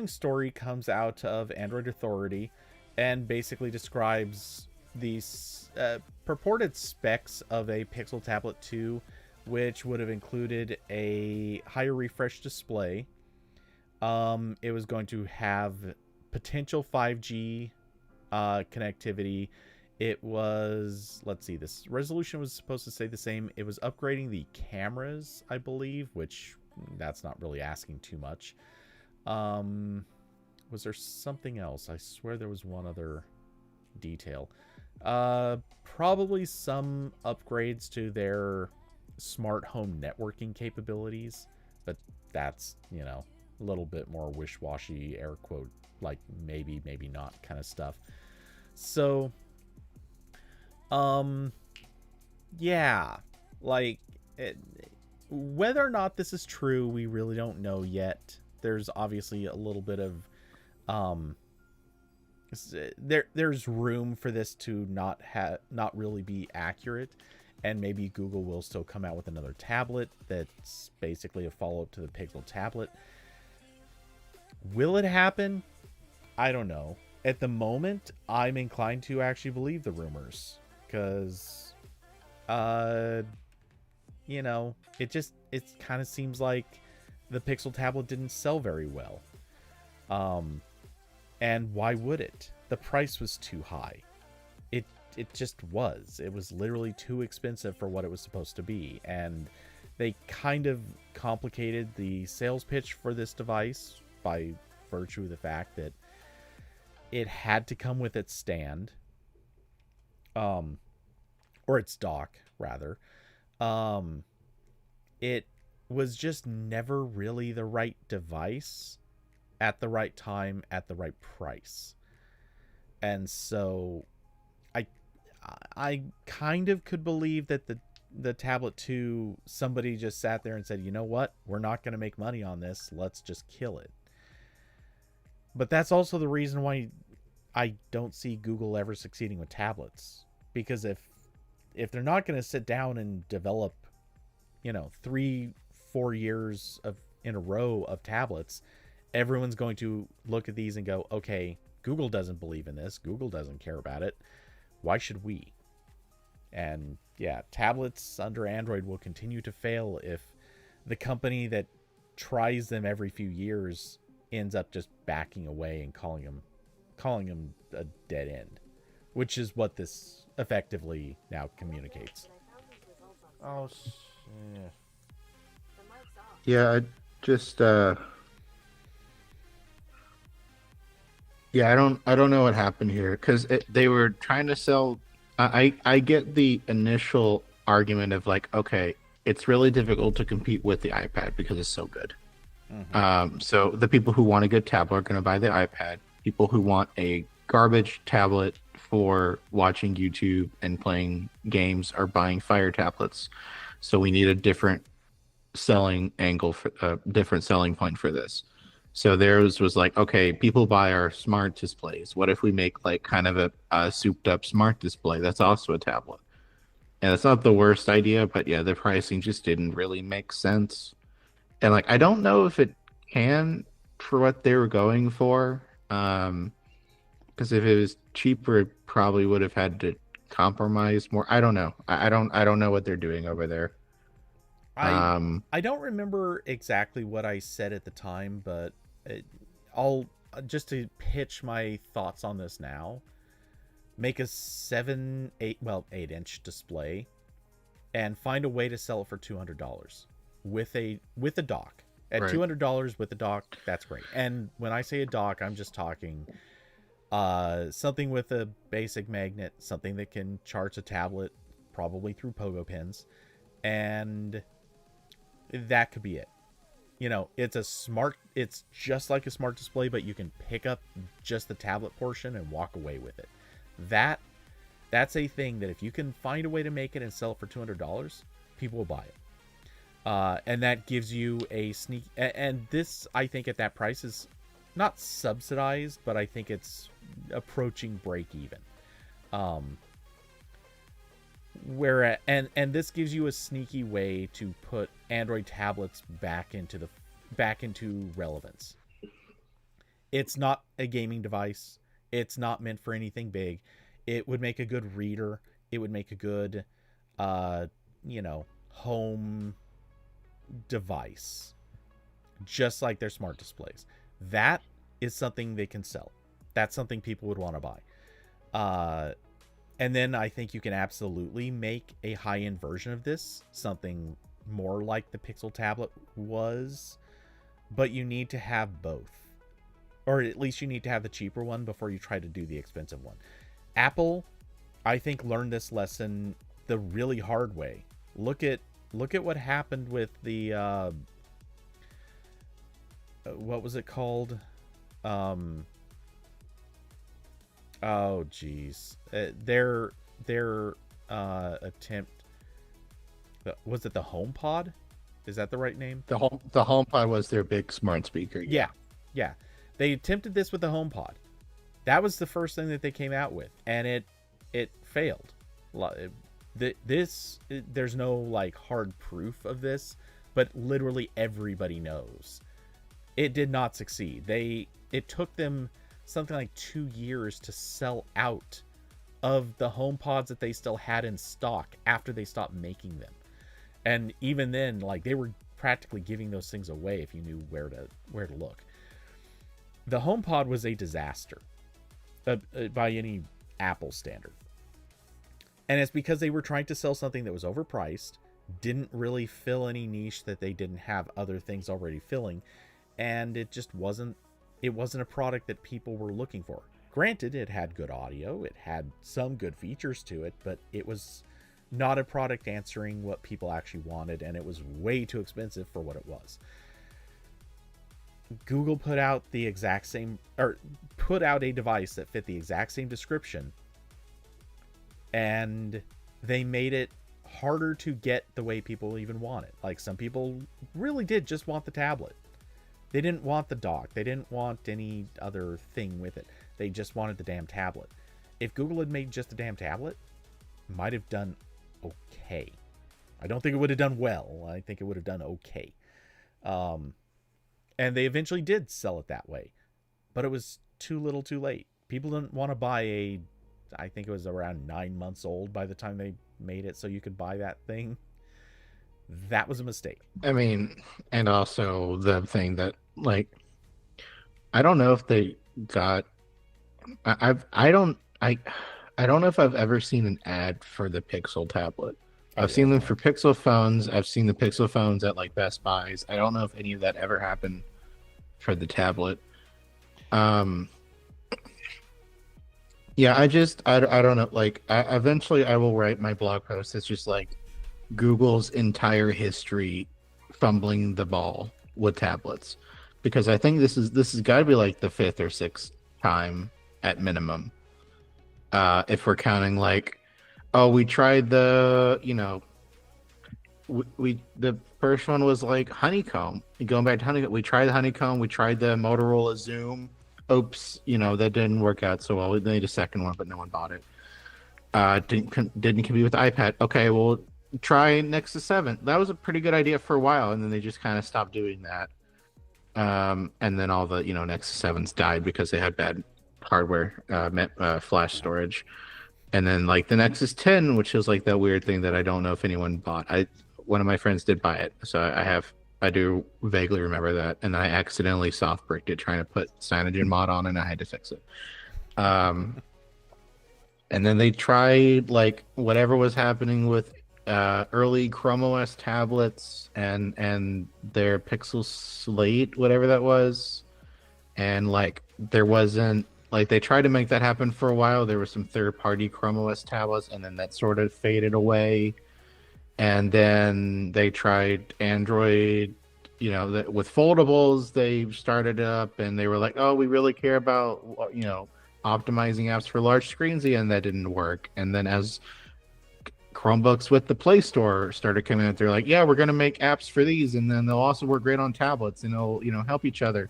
story comes out of Android Authority and basically describes these purported specs of a Pixel Tablet 2, which would have included a higher refresh display. It was going to have potential 5G connectivity. It was, let's see, this resolution was supposed to stay the same. It was upgrading the cameras, I believe, which that's not really asking too much. Was there something else? I swear there was one other detail. Probably some upgrades to their smart home networking capabilities, but that's, a little bit more wish-washy, air quote, like maybe not kind of stuff. So yeah, like whether or not this is true, we really don't know yet. There's obviously a little bit of there's room for this to not really be accurate, and maybe Google will still come out with another tablet that's basically a follow-up to the Pixel tablet. Will it happen? I don't know. At the moment, I'm inclined to actually believe the rumors, because it kind of seems like the Pixel tablet didn't sell very well. And why would it? The price was too high. It just was. It was literally too expensive for what it was supposed to be. And they kind of complicated the sales pitch for this device by virtue of the fact that it had to come with its stand. Or its dock, rather. It was just never really the right device at the right time at the right price. And so I kind of could believe that the Tablet 2, somebody just sat there and said, you know what, we're not going to make money on this, let's just kill it. But that's also the reason why I don't see Google ever succeeding with tablets, because if they're not going to sit down and develop 3-4 years in a row of tablets, everyone's going to look at these and go, okay, Google doesn't believe in this, Google doesn't care about it, why should we? And yeah, tablets under Android will continue to fail if the company that tries them every few years ends up just backing away and calling them a dead end, which is what this effectively now communicates. Oh, yeah. I just yeah, I don't know what happened here, because they were trying to sell. I get the initial argument of like, okay, it's really difficult to compete with the iPad because it's so good. Mm-hmm. So the people who want a good tablet are going to buy the iPad. People who want a garbage tablet for watching YouTube and playing games are buying Fire tablets. So we need a different selling angle, for different selling point for this. So theirs was like, okay, people buy our smart displays. What if we make like kind of a souped up smart display that's also a tablet? And it's not the worst idea, but yeah, the pricing just didn't really make sense. And like, I don't know if it can for what they were going for. Because if it was cheaper, it probably would have had to compromise more. I don't know. I don't know what they're doing over there. I don't remember exactly what I said at the time, but I'll just to pitch my thoughts on this now. Make a 8-inch display and find a way to sell it for $200 with a dock. At right. $200 with the dock, that's great. And when I say a dock, I'm just talking something with a basic magnet, something that can charge a tablet, probably through pogo pins, and that could be it. It's just like a smart display, but you can pick up just the tablet portion and walk away with it. That's a thing that if you can find a way to make it and sell it for $200, people will buy it. And that gives you a sneak. And this, I think, at that price is not subsidized, but I think it's approaching break even. Um, where and this gives you a sneaky way to put Android tablets back into relevance. It's not a gaming device. It's not meant for anything big. It would make a good reader. It would make a good, uh, home device, just like their smart displays. That is something they can sell. That's something people would want to buy. And then I think you can absolutely make a high-end version of this, something more like the Pixel tablet was, but you need to have both. Or at least you need to have the cheaper one before you try to do the expensive one. Apple, I think, learned this lesson the really hard way. Look at what happened with the what was it called? Oh geez, their attempt. Was it the HomePod? Is that the right name? The HomePod was their big smart speaker. Yeah. They attempted this with the HomePod. That was the first thing that they came out with, and it failed. There's no like hard proof of this, but literally everybody knows it did not succeed. It took them something like 2 years to sell out of the HomePods that they still had in stock after they stopped making them. And even then, like, they were practically giving those things away if you knew where to look. The HomePod was a disaster by any Apple standard. And it's because they were trying to sell something that was overpriced, didn't really fill any niche that they didn't have other things already filling, and it just wasn't a product that people were looking for. Granted, it had good audio, it had some good features to it, but it was not a product answering what people actually wanted, and it was way too expensive for what it was. Google put out a device that fit the exact same description, and they made it harder to get the way people even want it. Like, some people really did just want the tablet. They didn't want the dock. They didn't want any other thing with it. They just wanted the damn tablet. If Google had made just the damn tablet, it might have done okay. I don't think it would have done well. I think it would have done okay. And they eventually did sell it that way. But it was too little too late. People didn't want to buy I think it was around 9 months old by the time they made it so you could buy that thing. That was a mistake. I mean, and also the thing that, like, I don't know if they got. I don't know if I've ever seen an ad for the Pixel tablet. I've seen them for Pixel phones. I've seen the Pixel phones at like Best Buys. I don't know if any of that ever happened for the tablet. Yeah, I don't know. Like, eventually I will write my blog post. It's just like Google's entire history fumbling the ball with tablets, because I think this has got to be like the 5th or 6th time at minimum. If we're counting like, oh, we tried the first one was like Honeycomb. Going back to Honeycomb, we tried the Honeycomb. We tried the Motorola Zoom. Oops, that didn't work out so well. We made a second one, but no one bought it. Didn't compete with the iPad. Okay, well, try Nexus 7. That was a pretty good idea for a while, and then they just kind of stopped doing that. And then all the Nexus 7s died because they had bad hardware, flash storage. And then like the Nexus 10, which is like that weird thing that I don't know if anyone bought. One of my friends did buy it, so I do vaguely remember that, and I accidentally soft bricked it trying to put CyanogenMod on, and I had to fix it. And then they tried like whatever was happening with early Chrome OS tablets and their Pixel Slate, whatever that was, and like there wasn't, like, they tried to make that happen for a while. There were some third-party Chrome OS tablets, and then that sort of faded away. And then they tried Android, with foldables. They started up, and they were like, "Oh, we really care about, optimizing apps for large screens." And that didn't work. And then as Chromebooks with the Play Store started coming out, they're like, "Yeah, we're going to make apps for these, and then they'll also work great on tablets, and they'll, help each other."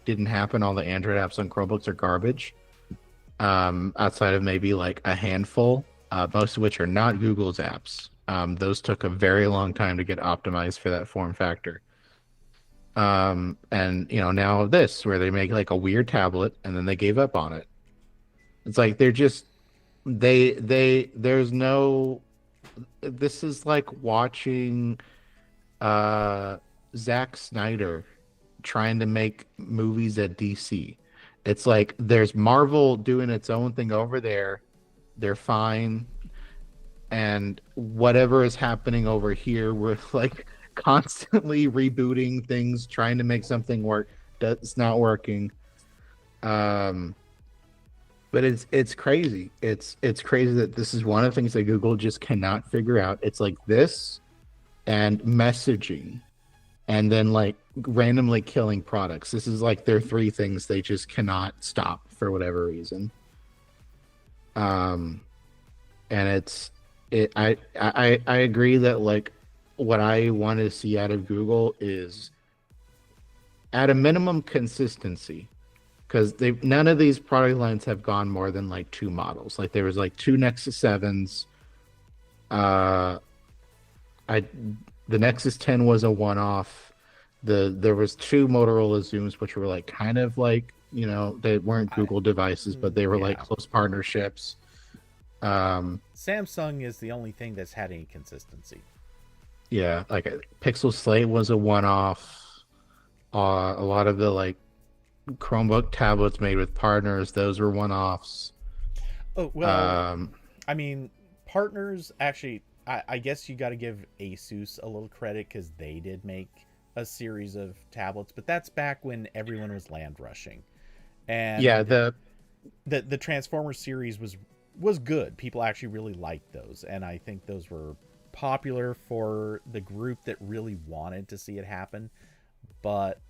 didn't happen. All the Android apps on Chromebooks are garbage. Outside of maybe like a handful, most of which are not Google's apps. Those took a very long time to get optimized for that form factor. And now this, where they make like a weird tablet and then they gave up on it. It's like they're just there's no. This is like watching Zack Snyder trying to make movies at DC. It's like there's Marvel doing its own thing over there. They're fine. And whatever is happening over here, we're like constantly rebooting things, trying to make something work that's not working. But it's crazy. It's crazy that this is one of the things that Google just cannot figure out. It's like this and messaging, and then like randomly killing products. This is like their three things they just cannot stop for whatever reason. And I agree that like what I want to see out of Google is at a minimum consistency, because none of these product lines have gone more than like two models. Like there was like two Nexus 7s. The Nexus 10 was a one-off. There was two Motorola Zooms, which were like kind of like, they weren't Google devices, but they were like close partnerships. Samsung is the only thing that's had any consistency. Yeah, like Pixel Slate was a one-off. A lot of the like Chromebook tablets made with partners, those were one-offs. Oh, well, I mean, partners, actually, I guess you got to give Asus a little credit because they did make a series of tablets, but that's back when everyone was land rushing. And yeah, the Transformers series was good. People actually really liked those, and I think those were popular for the group that really wanted to see it happen. But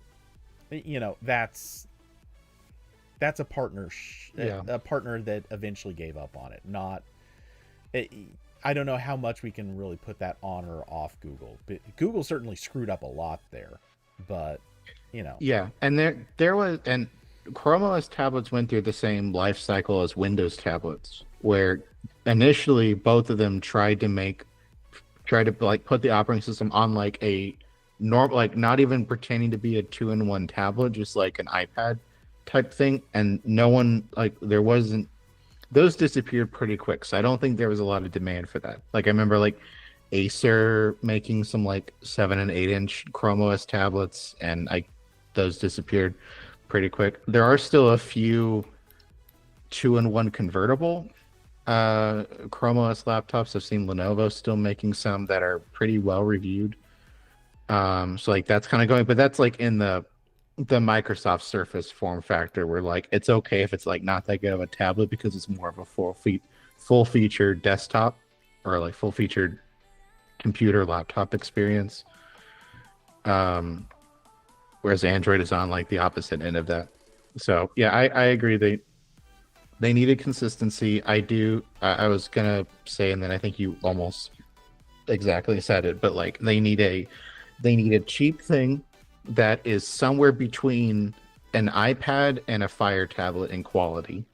that's a partner a partner that eventually gave up on it. I don't know how much we can really put that on or off Google, but Google certainly screwed up a lot there. But yeah, and there was, and Chrome OS tablets went through the same life cycle as Windows tablets, where initially both of them tried to like put the operating system on like a normal, like not even pretending to be a 2-in-1 tablet, just like an iPad type thing, and no one, like, there wasn't, those disappeared pretty quick, so I don't think there was a lot of demand for that. Like I remember like Acer making some like 7 and 8-inch Chrome OS tablets, and those disappeared pretty quick. There are still a few 2-in-1 convertible Chrome OS laptops. I've seen Lenovo still making some that are pretty well reviewed. So like that's kind of going, but that's like in the Microsoft Surface form factor, where like it's okay if it's like not that good of a tablet because it's more of a full featured desktop or like full featured computer laptop experience. Whereas Android is on like the opposite end of that. So yeah, I agree they needed consistency. I was gonna say, and then I think you almost exactly said it, but like they need a cheap thing that is somewhere between an iPad and a Fire tablet in quality.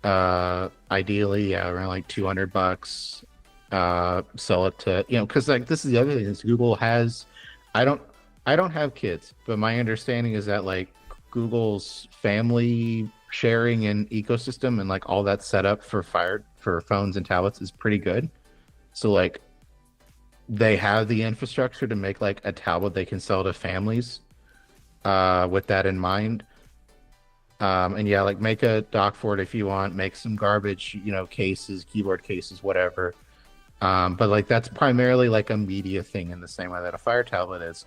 Ideally, yeah, around like $200. Sell it to, because like this is the other thing is Google has. I don't have kids, but my understanding is that like Google's family sharing and ecosystem and like all that set up for phones and tablets is pretty good. So like they have the infrastructure to make like a tablet they can sell to families with that in mind. And yeah, like make a dock for it if you want, make some garbage, cases, keyboard cases, whatever. But like that's primarily like a media thing in the same way that a Fire tablet is.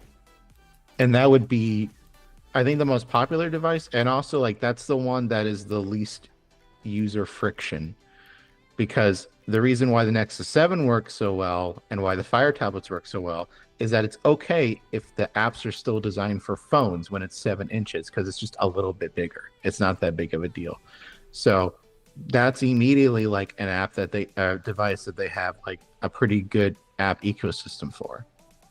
And that would be, I think, the most popular device. And also like that's the one that is the least user friction, because the reason why the Nexus 7 works so well and why the Fire tablets work so well is that it's okay if the apps are still designed for phones when it's 7 inches, because it's just a little bit bigger. It's not that big of a deal. So that's immediately like an app that device that they have like a pretty good app ecosystem for.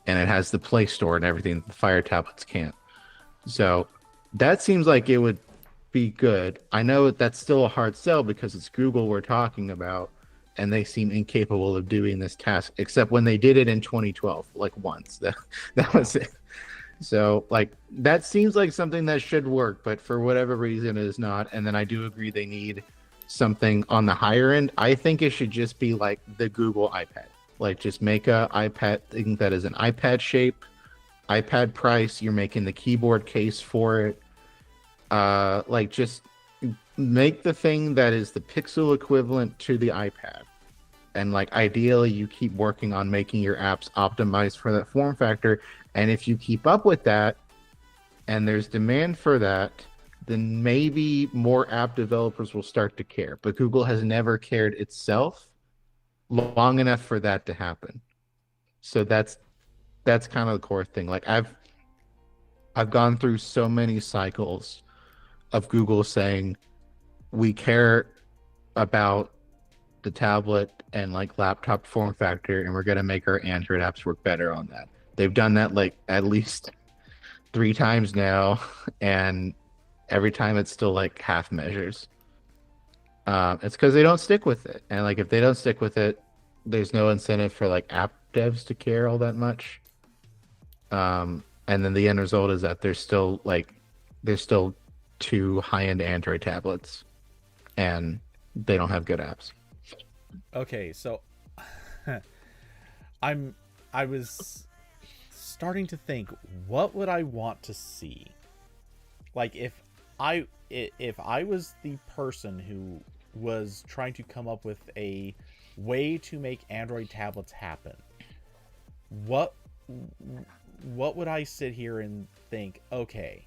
And it has the Play Store and everything the Fire tablets can't. So That seems like it would be good. I know that's still a hard sell because it's Google we're talking about, and they seem incapable of doing this task, except when they did it in 2012, like once. That Yeah. was it. So, like, that seems like something that should work, but for whatever reason, it is not. And then I do agree they need something on the higher end. I think it should just be like the Google iPad. Like, just make a iPad thing that is an iPad shape, iPad price. You're making the keyboard case for it. Like, just make the thing that is the Pixel equivalent to the iPad. And like ideally you keep working on making your apps optimized for that form factor. And if you keep up with that and there's demand for that, then maybe more app developers will start to care. But Google has never cared itself long enough for that to happen. So that's kind of the core thing. Like I've gone through so many cycles of Google saying we care about the tablet and like laptop form factor, and we're going to make our Android apps work better on that. They've done that like at least 3 times now, and every time it's still like half measures. It's because they don't stick with it, and like if they don't stick with it, there's no incentive for like app devs to care all that much. And then the end result is that there's still two high-end Android tablets, and they don't have good apps. Okay, so I was starting to think, what would I want to see? Like if I was the person who was trying to come up with a way to make Android tablets happen, what would I sit here and think, okay,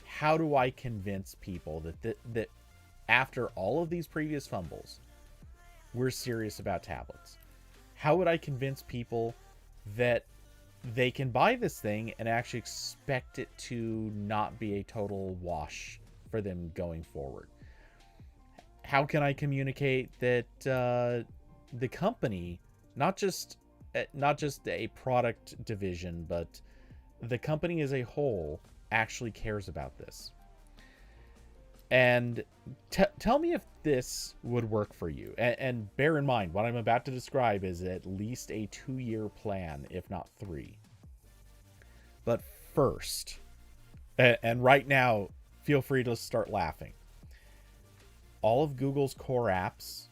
how do I convince people that after all of these previous fumbles, we're serious about tablets? How would I convince people that they can buy this thing and actually expect it to not be a total wash for them going forward? How can I communicate that the company, not just a product division, but the company as a whole actually cares about this? And tell me if this would work for you. And bear in mind, what I'm about to describe is at least a 2-year plan, if not 3. But first, and right now, feel free to start laughing. All of Google's core apps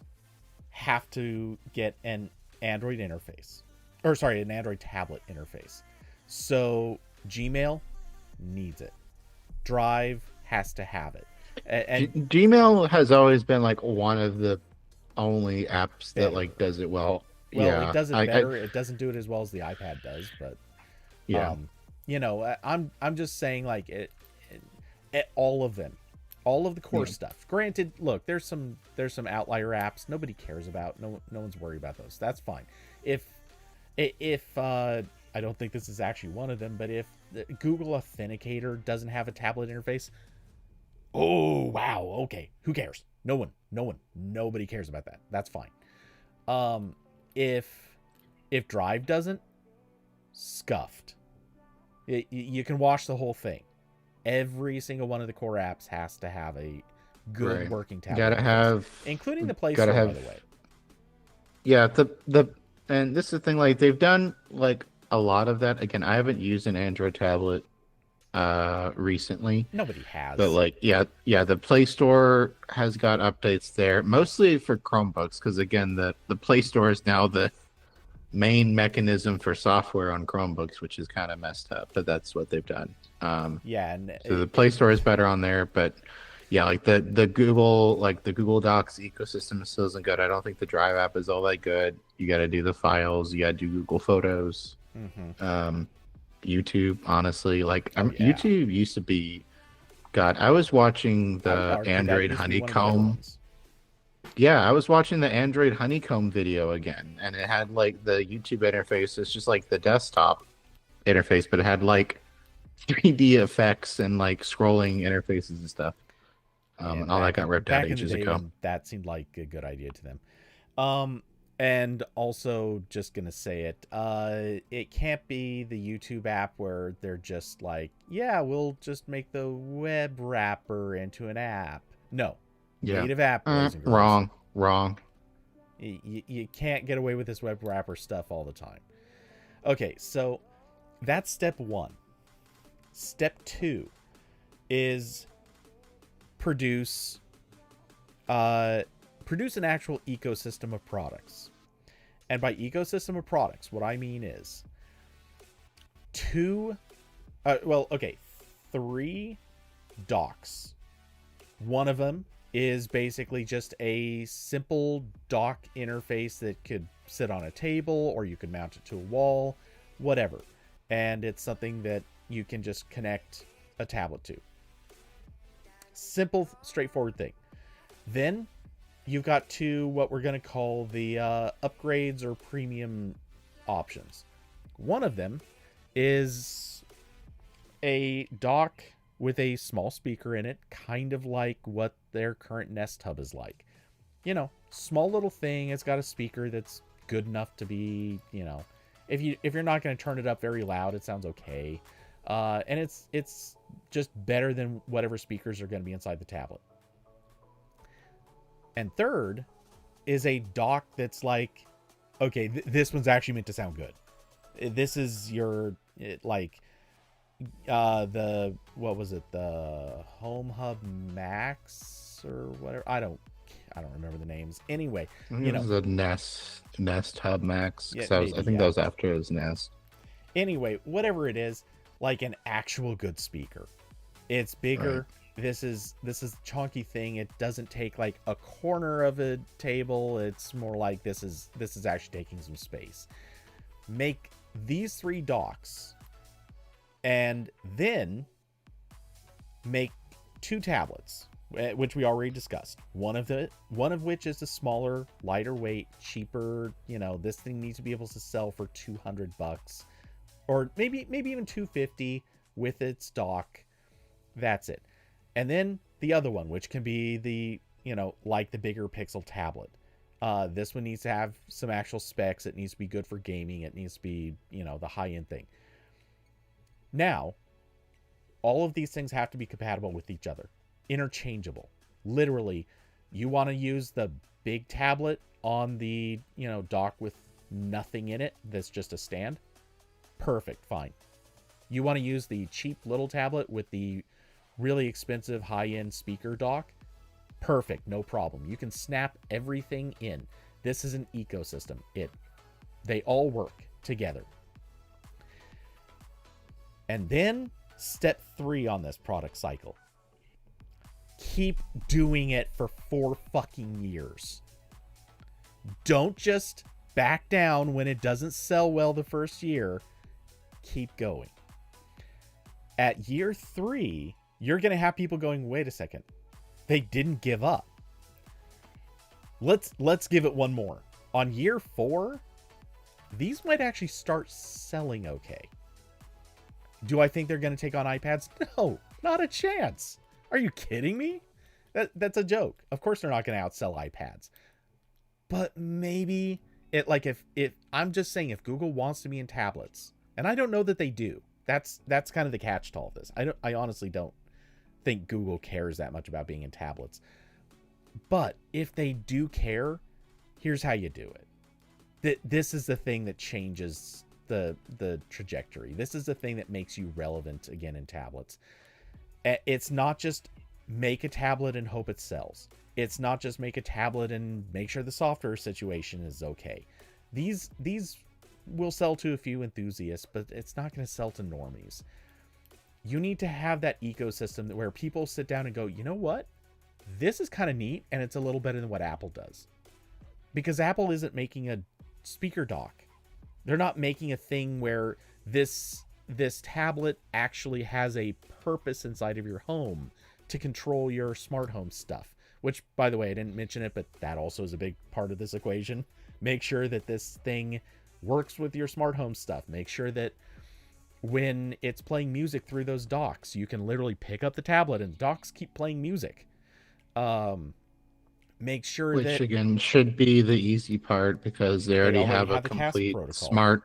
have to get an Android interface. Or sorry, an Android tablet interface. So Gmail needs it. Drive has to have it. And Gmail has always been like one of the only apps that better. like does it well. Well, Yeah, it does it better. It doesn't do it as well as the iPad does, but yeah, I'm just saying, like all of them, all of the core yeah. stuff. Granted, look, there's some outlier apps nobody cares about. No one's worried about those. That's fine. If I don't think this is actually one of them, but if the Google Authenticator doesn't have a tablet interface, oh wow, okay, who cares? No one, nobody cares about that. That's fine. If Drive doesn't, scuffed. You can wash the whole thing. Every single one of the core apps has to have a good Right. working tablet Gotta interface, have, including the Play gotta Store, by have. the way. Yeah, the and this is the thing. Like they've done like a lot of that. Again, I haven't used an Android tablet recently, Nobody but has. like yeah, the Play Store has got updates there, mostly for Chromebooks, because again, the Play Store is now the main mechanism for software on Chromebooks, which is kind of messed up, but that's what they've done. Yeah, and So the Play Store is better on there, but yeah, like the Google, like the Google Docs ecosystem still isn't good. I don't think the Drive app is all that good. You got to do the files, you got to do Google Photos, YouTube. Honestly, like yeah. YouTube used to be. God, I was watching I would the argue that Android used to be one of the better Honeycomb. ones. Yeah, I was watching the Android Honeycomb video again, and it had like the YouTube interface. It's just like the desktop interface, but it had like 3D effects and like scrolling interfaces and stuff. Yeah, And all that got ripped out back in the ages day ago. when that seemed like a good idea to them. Um, And also, just gonna say it, it can't be the YouTube app where they're just like, yeah, we'll just make the web wrapper into an app. No, Yeah. native app, boys and girls. Wrong. You can't get away with this web wrapper stuff all the time. Okay, so that's step one. Step two is produce produce an actual ecosystem of products. And by ecosystem of products, what I mean is three docks. One of them is basically just a simple dock interface that could sit on a table or you could mount it to a wall, whatever. And it's something that you can just connect a tablet to. Simple, straightforward thing. Then you've got two, what we're going to call the upgrades or premium options. One of them is a dock with a small speaker in it, kind of like what their current Nest Hub is like. You know, small little thing. It's got a speaker that's good enough to be, you know, if you're not going to turn it up very loud, it sounds okay. And it's just better than whatever speakers are going to be inside the tablet. And third is a dock that's like, okay, this one's actually meant to sound good. This is your the what was it, the Home Hub Max or whatever. I don't remember the names. Anyway, you know, the Nest Hub Max. Yeah, I think that was after his Nest. Anyway, whatever it is, like an actual good speaker. It's bigger. Right. This is chunky thing. It doesn't take like a corner of a table. It's more like this is actually taking some space. Make these three docks, and then make two tablets, which we already discussed. One of which is a smaller, lighter weight, cheaper. You know, this thing needs to be able to sell for $200, or maybe even $250 with its dock. That's it. And then the other one, which can be the, you know, like the bigger Pixel tablet. This one needs to have some actual specs. It needs to be good for gaming. It needs to be, you know, the high-end thing. Now, all of these things have to be compatible with each other. Interchangeable. Literally, you want to use the big tablet on the, you know, dock with nothing in it that's just a stand. Perfect, fine. You want to use the cheap little tablet with the really expensive high-end speaker dock. Perfect, no problem. You can snap everything in. This is an ecosystem. They all work together. And then step 3 on this product cycle. Keep doing it for 4 fucking years. Don't just back down when it doesn't sell well the first year. Keep going. At year 3, you're going to have people going, wait a second. They didn't give up. Let's give it one more. On year 4, these might actually start selling okay. Do I think they're going to take on iPads? No, not a chance. Are you kidding me? That's a joke. Of course they're not going to outsell iPads. But maybe if I'm just saying, if Google wants to be in tablets, and I don't know that they do. That's kind of the catch to all this. I honestly don't think Google cares that much about being in tablets. But if they do care, here's how you do it. This is the thing that changes the trajectory. This is the thing that makes you relevant again in tablets. It's not just make a tablet and hope it sells. It's not just make a tablet and make sure the software situation is okay. These will sell to a few enthusiasts, but it's not going to sell to normies. You need to have that ecosystem where people sit down and go, you know what? This is kind of neat, and it's a little better than what Apple does. Because Apple isn't making a speaker dock. They're not making a thing where this tablet actually has a purpose inside of your home to control your smart home stuff. Which, by the way, I didn't mention it, but that also is a big part of this equation. Make sure that this thing works with your smart home stuff. Make sure that when it's playing music through those docks, you can literally pick up the tablet and the docks keep playing music. Make sure Which that again should be the easy part because they they already already have a have the CAS complete protocol. smart.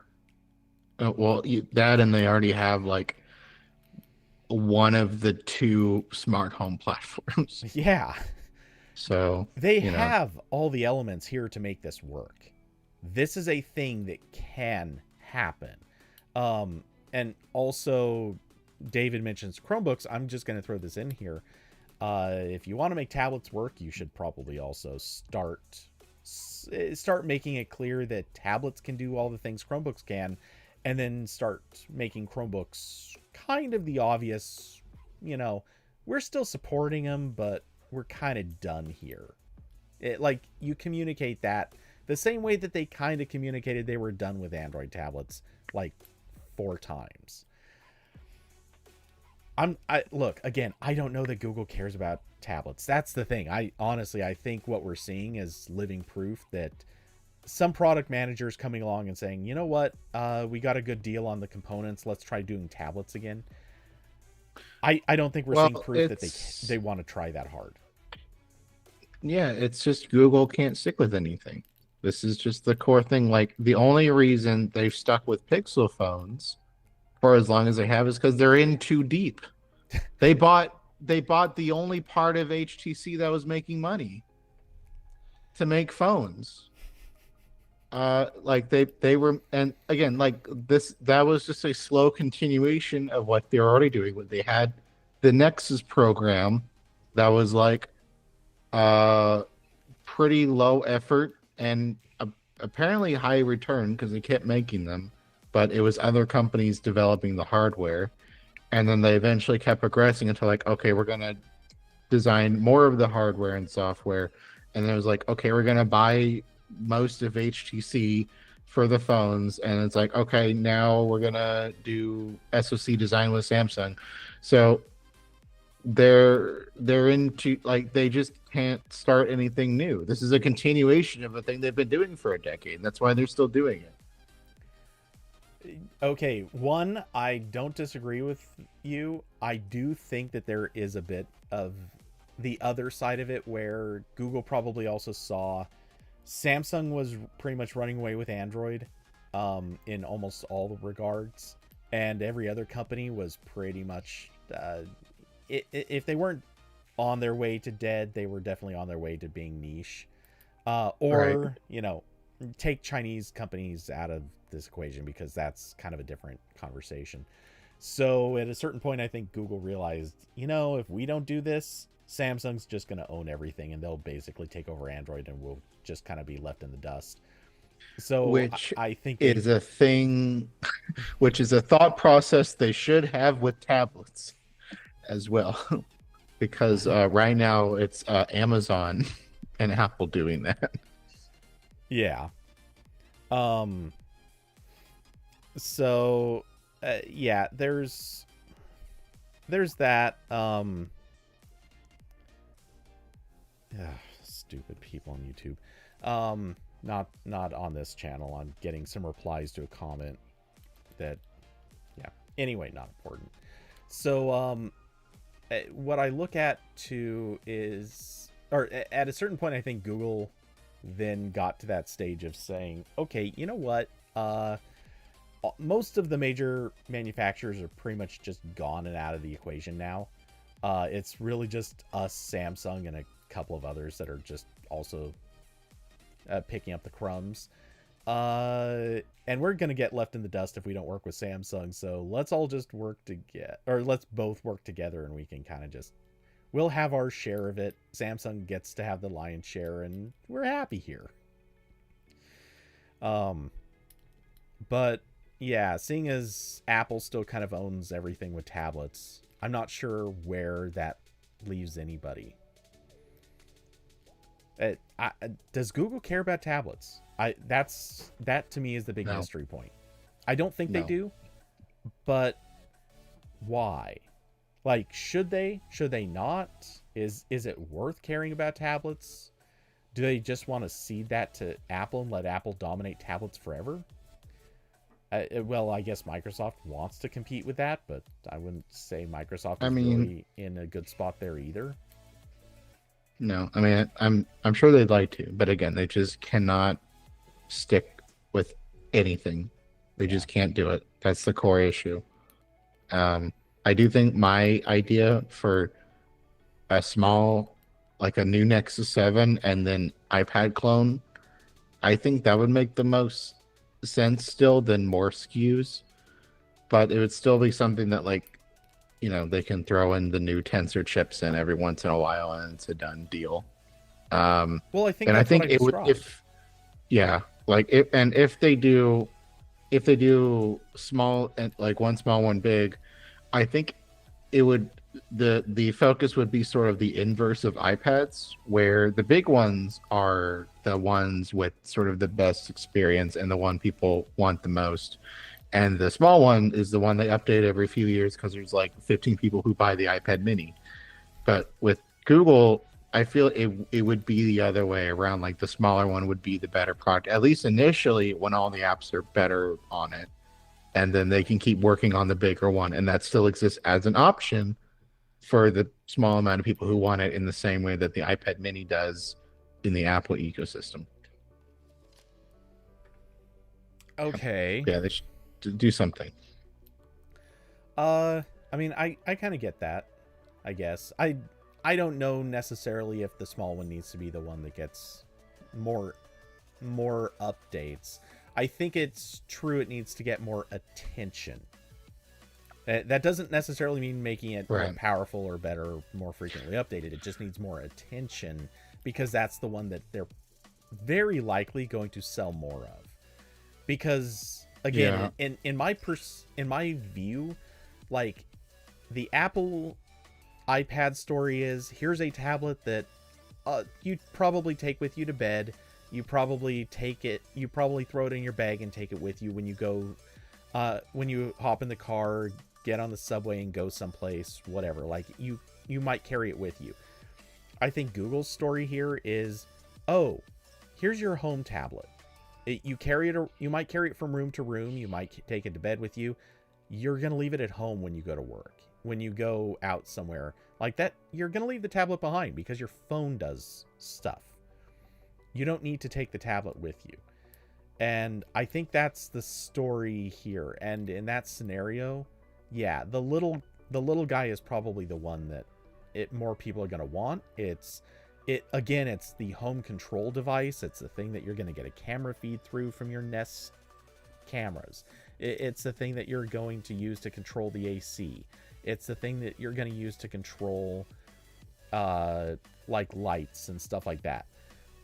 That and they already have like one of the two smart home platforms. Yeah, So, they you know, have all the elements here to make this work. This is a thing that can happen. Um, and also, David mentions Chromebooks. I'm just going to throw this in here. If you want to make tablets work, you should probably also start making it clear that tablets can do all the things Chromebooks can, and then start making Chromebooks kind of the obvious, you know, we're still supporting them, but we're kind of done here. Like, you communicate that the same way that they kind of communicated they were done with Android tablets like 4 times. I look, again, I don't know that Google cares about tablets. That's the thing. I think what we're seeing is living proof that some product managers coming along and saying, you know what, we got a good deal on the components. Let's try doing tablets again. I don't think we're seeing well, proof that they want to try that hard. yeah, it's just Google can't stick with anything. This is just the core thing. Like the only reason they've stuck with Pixel phones for as long as they have is because they're in too deep. They bought the only part of HTC that was making money to make phones. Like they were, and again, like this, that was just a slow continuation of what they're already doing. What they had, the Nexus program, that was like uh pretty low effort and apparently high return because they kept making them, but it was other companies developing the hardware, and then they eventually kept progressing until like, okay, we're gonna design more of the hardware and software, and then it was like, okay, we're gonna buy most of HTC for the phones, and it's like, okay, now we're gonna do SoC design with Samsung. So they're into, like, they just can't start anything new. This is a continuation of a thing they've been doing for a decade, and that's why they're still doing it. Okay, one, I don't disagree with you. I do think that there is a bit of the other side of it where Google probably also saw Samsung was pretty much running away with Android in almost all regards, and every other company was pretty much, if they weren't on their way to dead, they were definitely on their way to being niche. Right. Or, take Chinese companies out of this equation because that's kind of a different conversation. So at a certain point, I think Google realized, if we don't do this, Samsung's just going to own everything and they'll basically take over Android and we'll just kind of be left in the dust. So Which I think they, is a thing, which is a thought process they should have with tablets as well, because right now it's Amazon and Apple doing that. yeah. Um, so yeah, there's that. Ugh, stupid people on YouTube. Not on this channel. I'm getting some replies to a comment that, yeah. Anyway, not important. So what I look at too is, or at a certain point, I think Google then got to that stage of saying, okay, you know what? Most of the major manufacturers are pretty much just gone and out of the equation now. It's really just us, Samsung, and a couple of others that are just also picking up the crumbs. And we're gonna get left in the dust if we don't work with Samsung. So let's all just work together, or let's both work together, and we can kind of just, we'll have our share of it. Samsung gets to have the lion's share, and we're happy here. But yeah, seeing as Apple still kind of owns everything with tablets, I'm not sure where that leaves anybody. Does Google care about tablets? That to me is the big No, mystery point. I don't think they no. do, but why? Like, should they? Should they not? Is it worth caring about tablets? Do they just want to cede that to Apple and let Apple dominate tablets forever? Well, I guess Microsoft wants to compete with that, but I wouldn't say Microsoft I is mean, really in a good spot there either. No, I mean I'm sure they'd like to, but again, they just cannot stick with anything. They Yeah. just can't do it. That's the core issue. Um, I do think my idea for a small, like a new Nexus 7 and then iPad clone, I think that would make the most sense still than more SKUs. But it would still be something that, like, they can throw in the new Tensor chips in every once in a while and it's a done deal. Um, Well, I think and I that's what I think it would, described. yeah, like if they do small and like one small, one big, I think it would the focus would be sort of the inverse of iPads, where the big ones are the ones with sort of the best experience and the one people want the most. And the small one is the one they update every few years because there's like 15 people who buy the iPad mini. But with Google, I feel it would be the other way around. Like the smaller one would be the better product, at least initially when all the apps are better on it. And then they can keep working on the bigger one. And that still exists as an option for the small amount of people who want it in the same way that the iPad mini does in the Apple ecosystem. Okay. Yeah, they should do something. I mean, I kind of get that. I guess I don't know necessarily if the small one needs to be the one that gets more more updates. I think it's true it needs to get more attention. That doesn't necessarily mean making it more Right. powerful or better, more frequently updated. It just needs more attention because that's the one that they're very likely going to sell more of. Because Yeah. again, in my view, like the Apple iPad story is here's a tablet that you probably take with you to bed. You probably throw it in your bag and take it with you when you go, when you hop in the car, get on the subway and go someplace, whatever. Like you might carry it with you. I think Google's story here is, oh, here's your home tablet. You might carry it from room to room. You might take it to bed with you. You're going to leave it at home when you go to work. When you go out somewhere like that, you're going to leave the tablet behind because your phone does stuff. You don't need to take the tablet with you. And I think that's the story here. And in that scenario, yeah, the little guy is probably the one that more people are going to want. It's the home control device. It's the thing that you're going to get a camera feed through from your Nest cameras. It's the thing that you're going to use to control the AC. It's the thing that you're going to use to control like lights and stuff like that.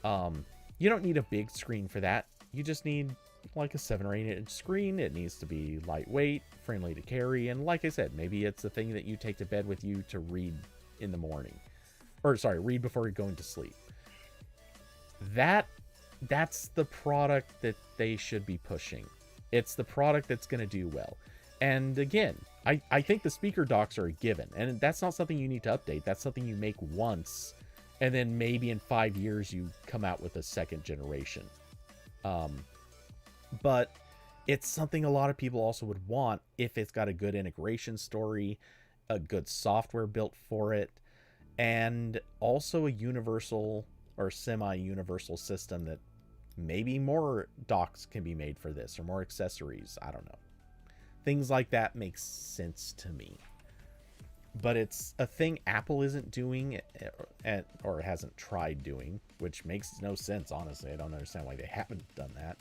You don't need a big screen for that. You just need like a 7 or 8 inch screen. It needs to be lightweight, friendly to carry, and like I said, maybe it's the thing that you take to bed with you to read in the morning. Or sorry, read before you're going to sleep. That's the product that they should be pushing. It's the product that's going to do well. And again, I think the speaker docks are a given, and that's not something you need to update. That's something you make once, and then maybe in 5 years you come out with a second generation. But it's something a lot of people also would want if it's got a good integration story, a good software built for it, and also a universal or semi-universal system that maybe more docks can be made for this or more accessories. I don't know. Things like that make sense to me. But it's a thing Apple isn't doing or hasn't tried doing, which makes no sense, honestly. I don't understand why they haven't done that.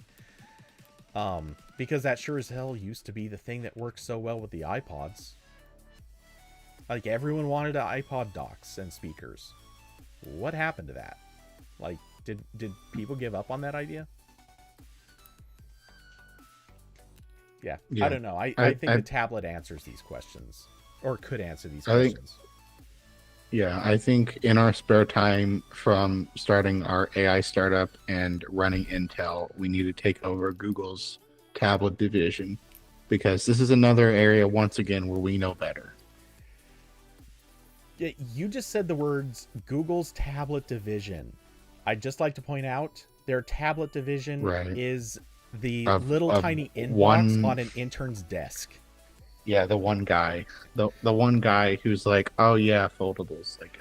Because that sure as hell used to be the thing that worked so well with the iPods. Like, everyone wanted iPod docks and speakers. What happened to that? Like, did people give up on that idea? Yeah. I don't know. I think the tablet answers these questions. Or could answer these questions. I think in our spare time from starting our AI startup and running Intel, we need to take over Google's tablet division, because this is another area, once again, where we know better. Yeah, you just said the words Google's tablet division. I'd just like to point out their tablet division is the little tiny inbox on an intern's desk. Yeah, the one guy, the one guy who's like, "Oh yeah, foldables." Like,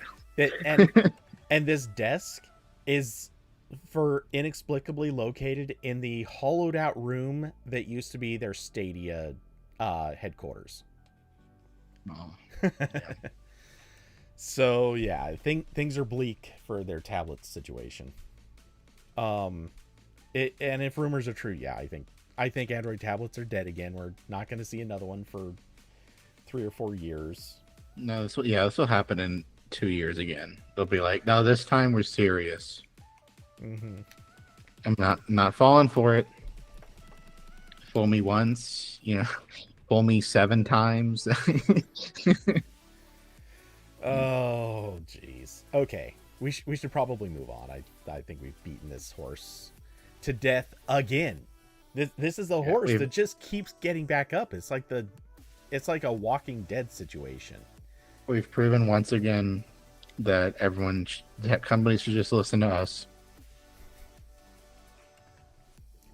And this desk is for inexplicably located in the hollowed out room that used to be their Stadia headquarters. Oh, yeah. So yeah, I think things are bleak for their tablet situation. And if rumors are true, yeah, I think Android tablets are dead again. We're not going to see another one for 3 or 4 years. No, this will happen in 2 years again. They'll be like, no, this time we're serious. Mm-hmm. I'm not falling for it. Fool me once, fool me 7 times. Oh, jeez. Okay, we should probably move on. I think we've beaten this horse to death again. This is a horse that just keeps getting back up. It's like a Walking Dead situation. We've proven once again that companies should just listen to us.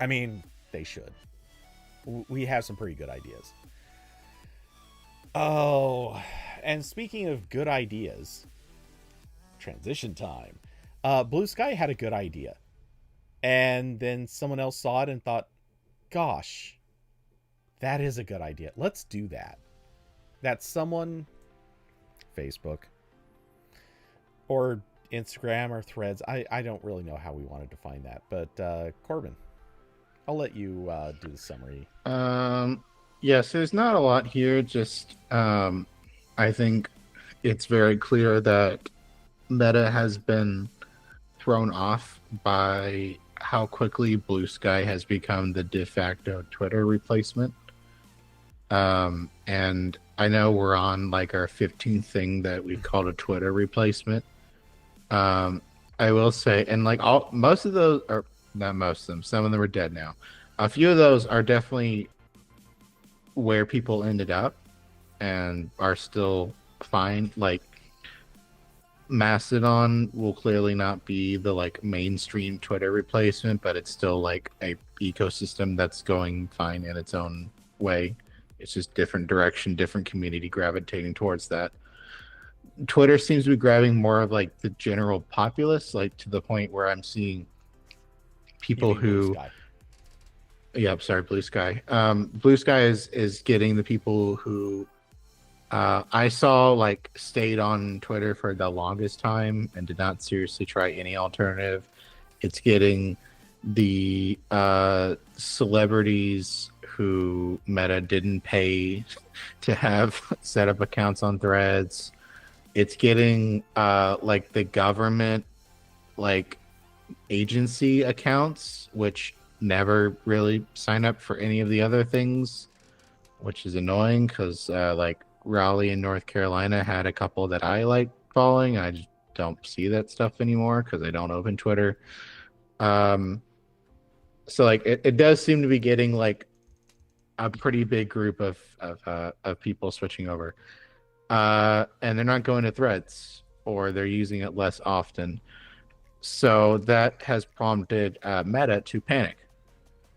I mean, they should. We have some pretty good ideas. Oh, and speaking of good ideas, transition time. Blue Sky had a good idea. And then someone else saw it and thought, gosh, that is a good idea. Let's do that. That someone, Facebook or Instagram or Threads, I don't really know how we want to define that. But Corbin, I'll let you do the summary. Yes, there's not a lot here. Just I think it's very clear that Meta has been thrown off by how quickly Blue Sky has become the de facto Twitter replacement. And I know we're on like our 15th thing that we've called a Twitter replacement. I will say, and like most of those are not most of them, some of them are dead now. A few of those are definitely where people ended up and are still fine. Like Mastodon will clearly not be the like mainstream Twitter replacement, but it's still like a ecosystem that's going fine in its own way. It's just different direction, different community gravitating towards that. Twitter seems to be grabbing more of like the general populace, like to the point where I'm seeing people who Blue Sky. Blue Sky is getting the people who I saw like stayed on Twitter for the longest time and did not seriously try any alternative. It's getting the celebrities who Meta didn't pay to have set up accounts on Threads. It's getting like the government like agency accounts, which never really sign up for any of the other things, which is annoying because like Raleigh in North Carolina had a couple that I like following. I just don't see that stuff anymore because I don't open Twitter. So like it does seem to be getting like a pretty big group of people switching over, and they're not going to Threads or they're using it less often. So that has prompted Meta to panic,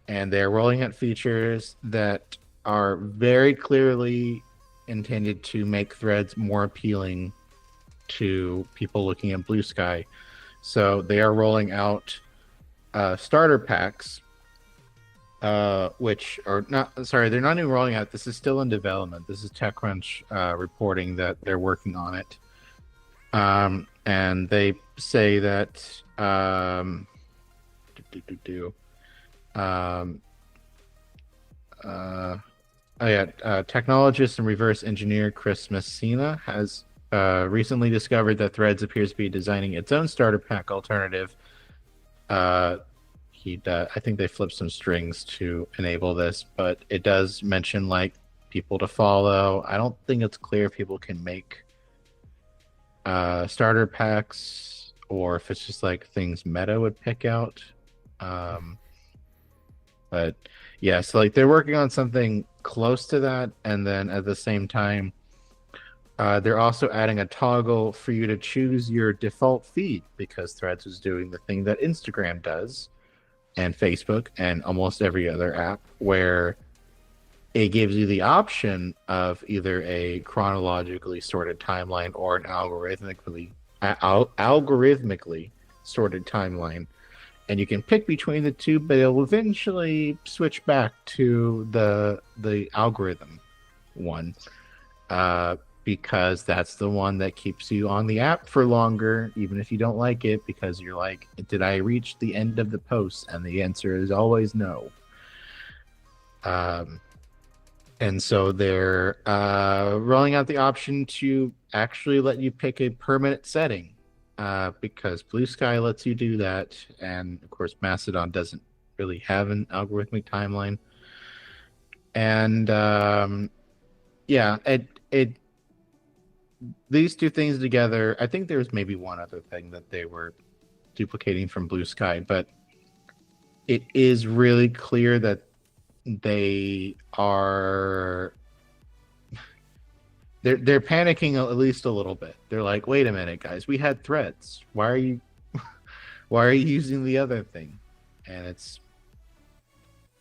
and they're rolling out features that are very clearly intended to make Threads more appealing to people looking at Blue Sky. So they are rolling out starter packs, which are not, sorry, they're not even rolling out. This is still in development. This is TechCrunch reporting that they're working on it. And they say that technologist and reverse engineer Chris Messina has recently discovered that Threads appears to be designing its own starter pack alternative. I think they flipped some strings to enable this, but it does mention like people to follow. I don't think it's clear if people can make starter packs or if it's just like things Meta would pick out. But yeah, so like they're working on something close to that, and then at the same time they're also adding a toggle for you to choose your default feed, because Threads was doing the thing that Instagram does and Facebook and almost every other app, where it gives you the option of either a chronologically sorted timeline or an algorithmically sorted timeline, and you can pick between the two, but it'll eventually switch back to the algorithm one, because that's the one that keeps you on the app for longer, even if you don't like it, because you're like, did I reach the end of the post? And the answer is always no. And so they're rolling out the option to actually let you pick a permanent setting, because Blue Sky lets you do that. And of course, Mastodon doesn't really have an algorithmic timeline. And yeah, it these two things together, I think there's maybe one other thing that they were duplicating from Blue Sky, but it is really clear that they are they're panicking at least a little bit. They're like, wait a minute, guys, we had threads. Why are you using the other thing? And it's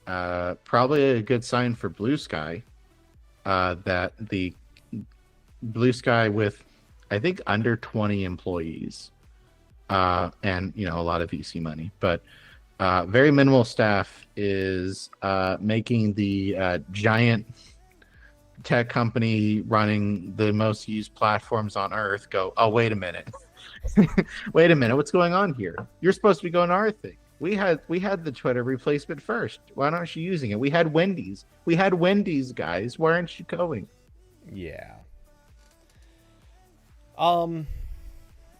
probably a good sign for Blue Sky, that the Blue Sky with, I think, under 20 employees, and a lot of VC money, but very minimal staff, is making the giant tech company running the most used platforms on Earth go, oh, wait a minute. Wait a minute, what's going on here? You're supposed to be going to our thing. We had the Twitter replacement first. Why aren't you using it? We had Wendy's, guys. Why aren't you going? Yeah.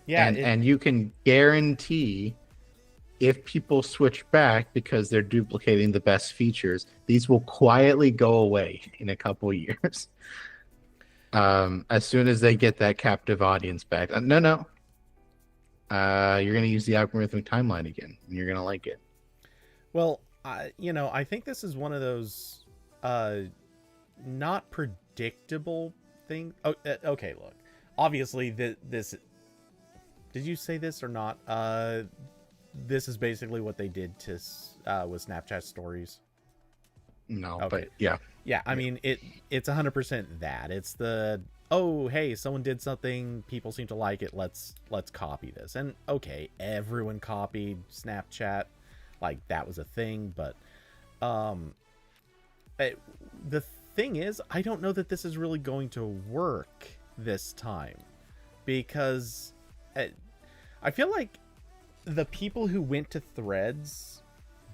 Yeah, and you can guarantee, if people switch back because they're duplicating the best features, these will quietly go away in a couple years. As soon as they get that captive audience back. No. You're going to use the algorithmic timeline again, and you're going to like it. Well, I think this is one of those not predictable things. Oh, okay, look. Obviously, this... Did you say this or not? This is basically what they did to with Snapchat stories. No, okay. But yeah. Yeah, I mean, it's 100% that. It's the, oh, hey, someone did something, people seem to like it, let's copy this. And okay, everyone copied Snapchat, like that was a thing, but the thing is, I don't know that this is really going to work this time, because I feel like the people who went to Threads,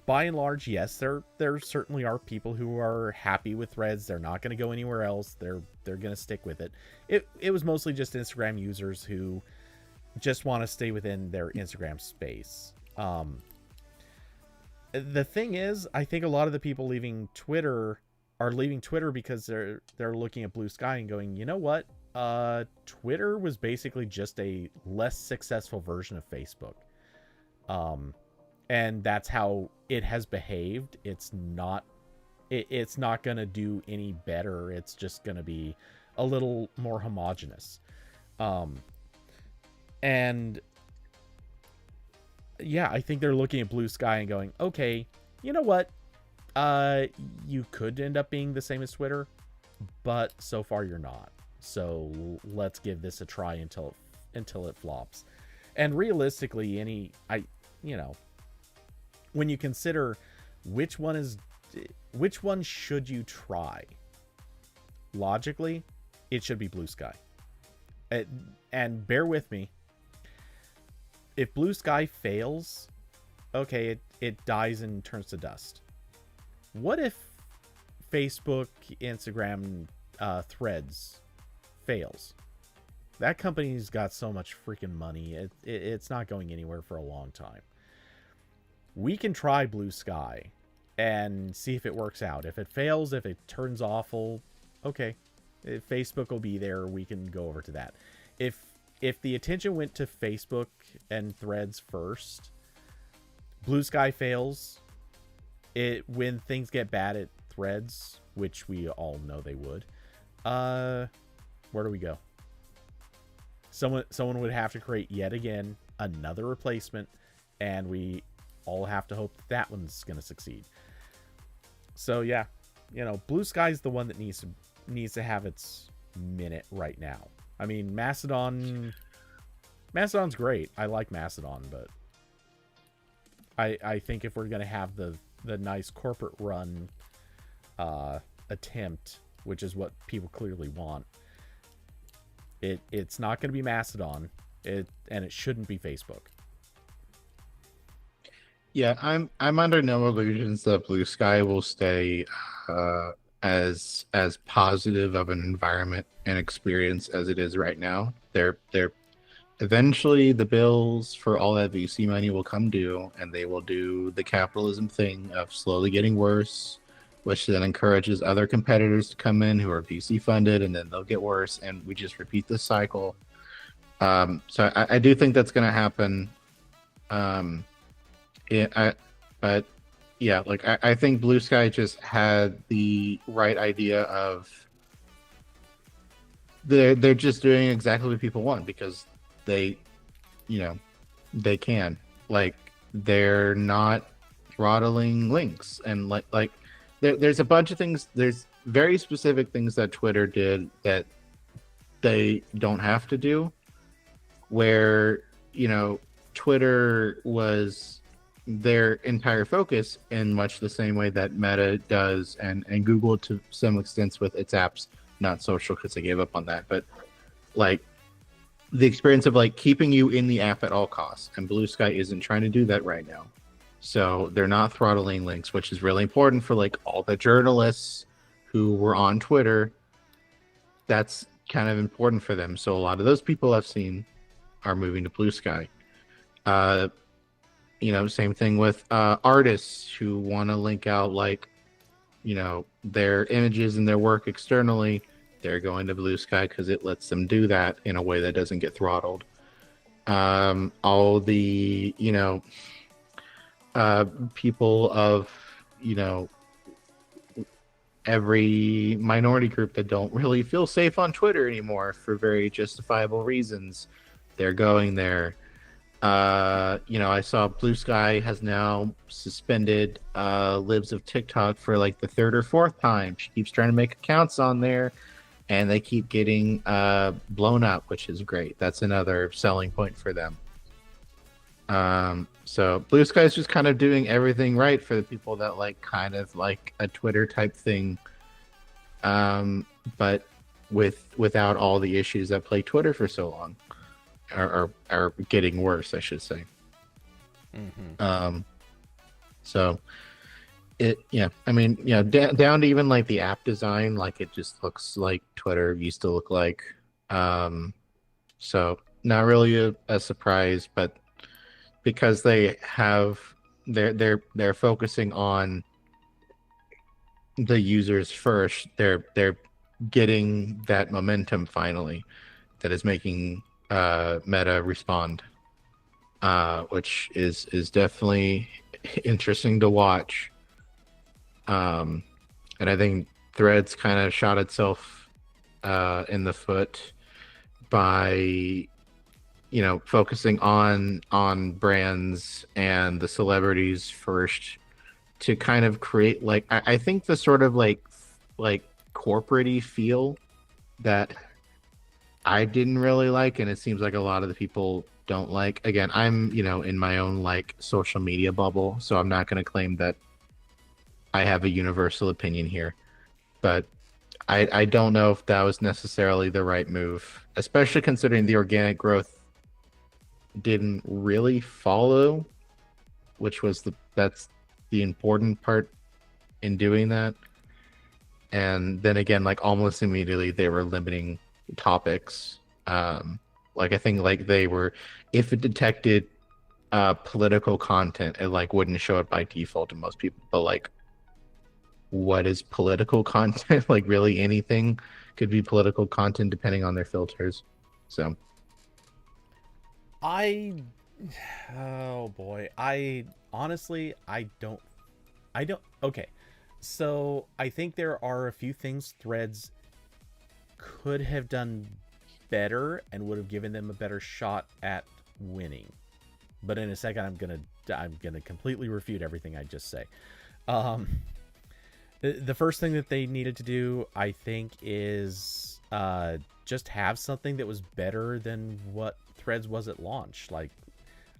by and large, yes, there certainly are people who are happy with Threads. They're not going to go anywhere else. They're going to stick with it. It was mostly just Instagram users who just want to stay within their Instagram space. The thing is, I think a lot of the people leaving Twitter are leaving Twitter because they're looking at Blue Sky and going, you know what? Twitter was basically just a less successful version of Facebook. And that's how it has behaved. It's not gonna do any better. It's just gonna be a little more homogenous. And yeah, I think they're looking at Blue Sky and going, okay, you know what? You could end up being the same as Twitter, but so far you're not. So let's give this a try until it flops. And realistically, when you consider which one should you try, logically, it should be Blue Sky. And bear with me, if Blue Sky fails, okay, it dies and turns to dust. What if Facebook, Instagram, Threads fails? That company's got so much freaking money. It's not going anywhere for a long time. We can try Blue Sky and see if it works out. If it fails, if it turns awful, okay, if Facebook will be there. We can go over to that. If the attention went to Facebook and Threads first, Blue Sky fails, when things get bad at Threads, which we all know they would, where do we go? Someone would have to create yet again another replacement, and we all have to hope that one's going to succeed. So yeah, Blue Sky's the one that needs to have its minute right now. I mean, Mastodon Mastodon's great. I like Mastodon, but I think if we're gonna have the nice corporate run attempt, which is what people clearly want, it's not gonna be Mastodon. And it shouldn't be Facebook. Yeah, I'm under no illusions that Blue Sky will stay as positive of an environment and experience as it is right now. They're eventually the bills for all that VC money will come due, and they will do the capitalism thing of slowly getting worse, which then encourages other competitors to come in who are VC funded, and then they'll get worse, and we just repeat this cycle. So I do think that's going to happen. But yeah, like I think Blue Sky just had the right idea of they're just doing exactly what people want because they, you know, they can. Like they're not throttling links and there's a bunch of things. There's very specific things that Twitter did that they don't have to do. Where Twitter was their entire focus in much the same way that Meta does and Google to some extent with its apps, not social because they gave up on that, but like the experience of like keeping you in the app at all costs, and Blue Sky isn't trying to do that right now. So they're not throttling links, which is really important for like all the journalists who were on Twitter. That's kind of important for them. So a lot of those people I've seen are moving to Blue Sky. Same thing with artists who want to link out their images and their work externally. They're going to Blue Sky because it lets them do that in a way that doesn't get throttled. All the people of every minority group that don't really feel safe on Twitter anymore for very justifiable reasons, they're going there. I saw Blue Sky has now suspended libs of TikTok for like the third or fourth time. She keeps trying to make accounts on there, and they keep getting blown up, which is great. That's another selling point for them. So Blue Sky is just kind of doing everything right for the people that like kind of like a Twitter type thing, but without all the issues that plague Twitter for so long. Are getting worse, I should say. Mm-hmm. So down to even like the app design, like it just looks like Twitter used to look like. So not really a surprise, but because they're focusing on the users first, they're getting that momentum finally that is making Meta respond, which is definitely interesting to watch. And I think Threads kind of shot itself in the foot by focusing on brands and the celebrities first to kind of create like I think the sort of like corporate-y feel that I didn't really like, and it seems like a lot of the people don't like. Again, I'm in my own like social media bubble, so I'm not going to claim that I have a universal opinion here, but I don't know if that was necessarily the right move, especially considering the organic growth didn't really follow, which was that's the important part in doing that. And then again, like almost immediately they were limiting topics. Like I think like they were, if it detected political content, it like wouldn't show it by default to most people. But like, what is political content? Like really anything could be political content depending on their filters. So oh boy, I honestly don't okay. So I think there are a few things Threads could have done better and would have given them a better shot at winning. But in a second, I'm gonna completely refute everything I just say. The first thing that they needed to do, I think, is just have something that was better than what Threads was at launch. Like,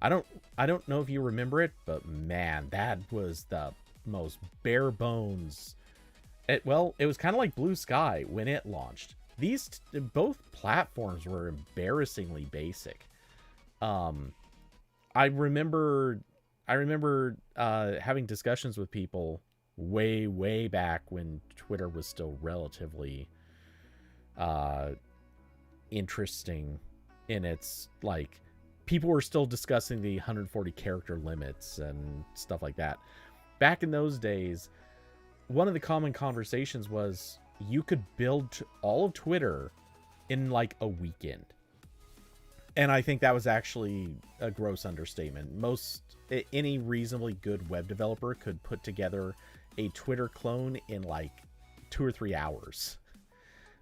I don't know if you remember it, but man, that was the most bare bones. It was kind of like Blue Sky when it launched. Both platforms were embarrassingly basic. I remember having discussions with people way back when Twitter was still relatively interesting in its, like, people were still discussing the 140 character limits and stuff like that. Back in those days, one of the common conversations was you could build all of Twitter in like a weekend. And I think that was actually a gross understatement. Any reasonably good web developer could put together a Twitter clone in like 2 or 3 hours.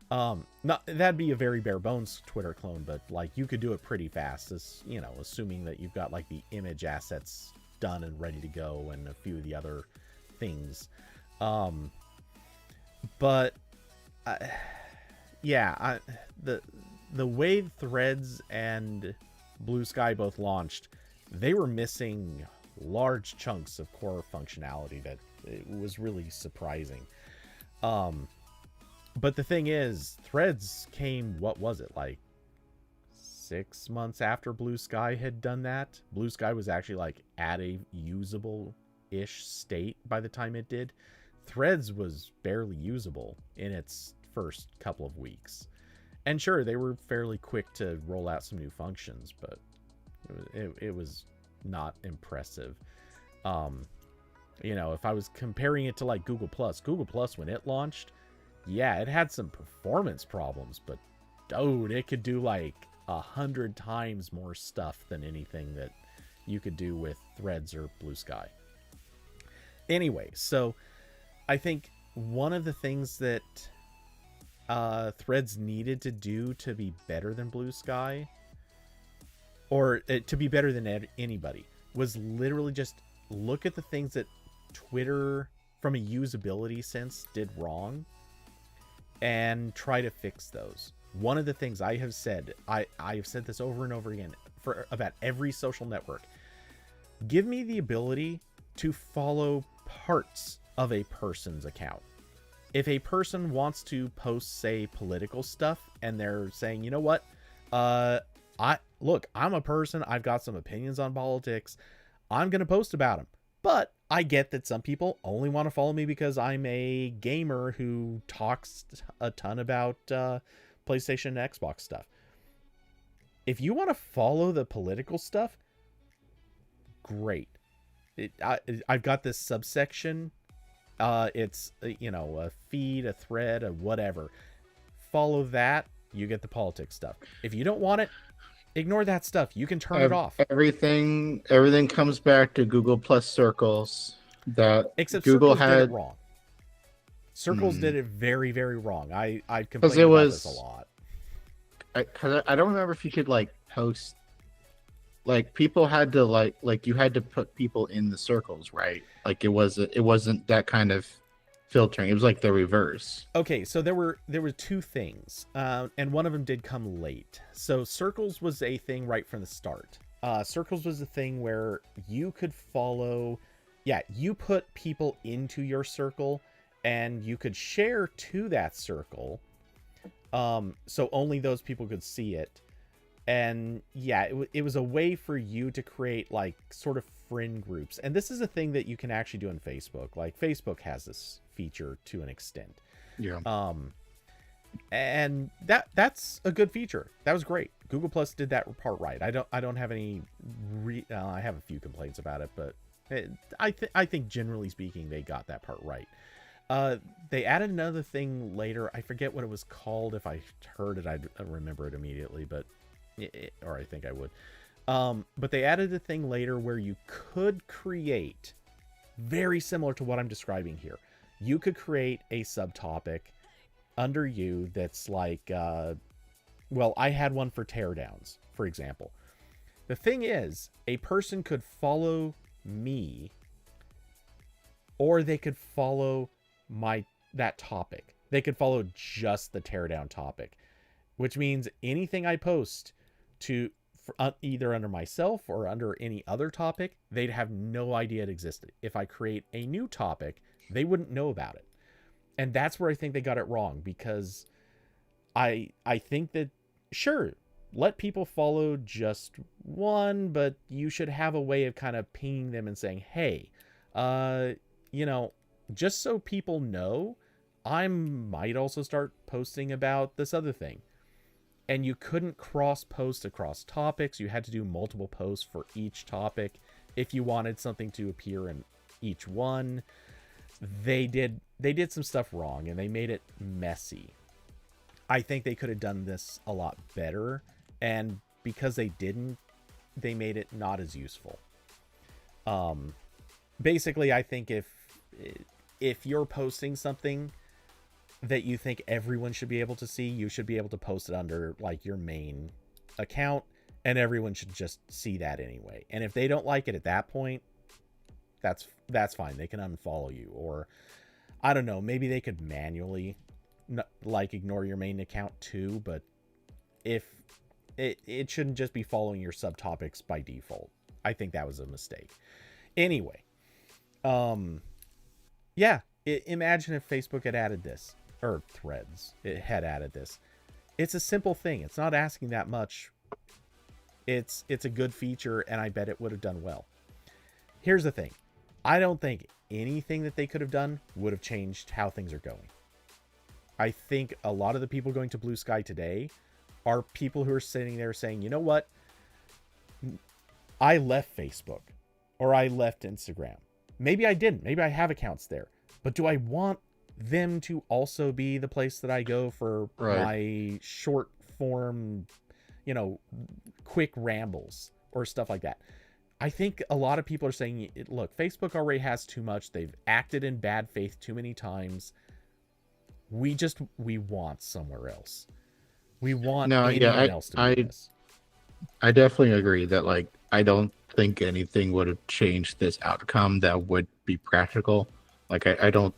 That'd be a very bare bones Twitter clone, but like you could do it pretty fast, as you know, assuming that you've got like the image assets done and ready to go and a few of the other things. But the way Threads and Blue Sky both launched, they were missing large chunks of core functionality that it was really surprising. But the thing is, Threads came, what was it, like 6 months after Blue Sky had done that? Blue Sky was actually like at a usable-ish state by the time it did. Threads was barely usable in its first couple of weeks. And sure, they were fairly quick to roll out some new functions, but it was not impressive. If I was comparing it to like Google Plus when it launched, yeah, it had some performance problems, but dude, it could do like 100 times more stuff than anything that you could do with Threads or Blue Sky. Anyway, so I think one of the things that Threads needed to do to be better than Blue Sky, or to be better than anybody, was literally just look at the things that Twitter, from a usability sense, did wrong and try to fix those. One of the things I have said, I've said this over and over again for about every social network: give me the ability to follow parts of a person's account. If a person wants to post, say, political stuff, and they're saying, you know what, I'm a person, I've got some opinions on politics, I'm going to post about them. But I get that some people only want to follow me because I'm a gamer who talks a ton about PlayStation and Xbox stuff. If you want to follow the political stuff, great. I've got this subsection. It's, a feed, a thread, a whatever. Follow that, you get the politics stuff. If you don't want it, ignore that stuff. You can turn it off. Everything comes back to Google Plus Circles. Except Google Circles did it wrong. Circles did it very, very wrong. I complained about this a lot. I don't remember if you could like post, like people had to like you had to put people in the circles, right? Like it wasn't that kind of filtering. It was like the reverse. Okay, so there were two things, and one of them did come late. So Circles was a thing right from the start. Circles was a thing where you could follow, you put people into your circle, and you could share to that circle, so only those people could see it. And it was a way for you to create like sort of friend groups. And this is a thing that you can actually do on Facebook. Like Facebook has this feature to an extent. Yeah. And that's a good feature. That was great. Google Plus did that part right. I don't have any I have a few complaints about it, but I think generally speaking they got that part right. They added another thing later. I forget what it was called. If I heard it, I'd remember it immediately, but or I think I would. But they added a thing later where you could create, very similar to what I'm describing here. You could create a subtopic under you that's like, I had one for teardowns, for example. The thing is, a person could follow me, or they could follow that topic. They could follow just the teardown topic, which means anything I post either under myself or under any other topic, they'd have no idea it existed. If I create a new topic, they wouldn't know about it. And that's where I think they got it wrong, because I think that, sure, let people follow just one, but you should have a way of kind of pinging them and saying, hey, you know, just so people know, I might also start posting about this other thing. And you couldn't cross post across topics. You had to do multiple posts for each topic if you wanted something to appear in each one. They did some stuff wrong, and they made it messy. I think they could have done this a lot better, and because they didn't, they made it not as useful. Basically, I think if you're posting something that you think everyone should be able to see, you should be able to post it under like your main account, and everyone should just see that anyway. And if they don't like it at that point, that's fine. They can unfollow you, or I don't know, maybe they could manually like ignore your main account too, but if it shouldn't just be following your subtopics by default. I think that was a mistake. Anyway, yeah, imagine if Facebook had added this, or Threads, it had added this. It's a simple thing. It's not asking that much. It's a good feature, and I bet it would have done well. Here's the thing. I don't think anything that they could have done would have changed how things are going. I think a lot of the people going to Blue Sky today are people who are sitting there saying, you know what? I left Facebook, or I left Instagram. Maybe I didn't. Maybe I have accounts there. But do I want them to also be the place that I go for my short form, quick rambles or stuff like that? I think a lot of people are saying, look, Facebook already has too much. They've acted in bad faith too many times. We want somewhere else. We want anyone else to do this. I definitely agree that, like, I don't think anything would have changed this outcome that would be practical. Like, I don't.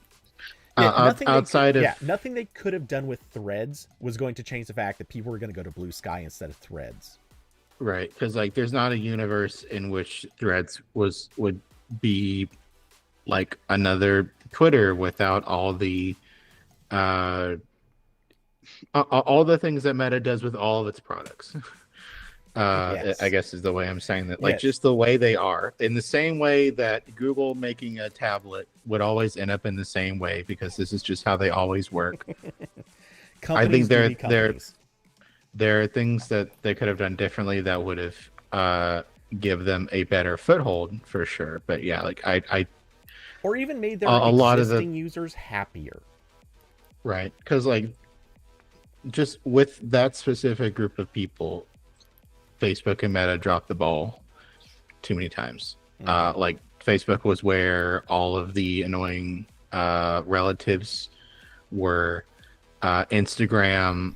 Nothing they could have done with Threads was going to change the fact that people were going to go to Blue Sky instead of Threads. Right, because like there's not a universe in which Threads would be like another Twitter without all the things that Meta does with all of its products. Yes. I guess is the way I'm saying that. Like, yes. Just the way they are, in the same way that Google making a tablet would always end up in the same way, because this is just how they always work. I think there are things that they could have done differently that would have give them a better foothold for sure. But yeah, like I or even made their existing users happier. Right, because like just with that specific group of people, Facebook and Meta dropped the ball too many times. Mm-hmm. Like Facebook was where all of the annoying relatives were. Instagram,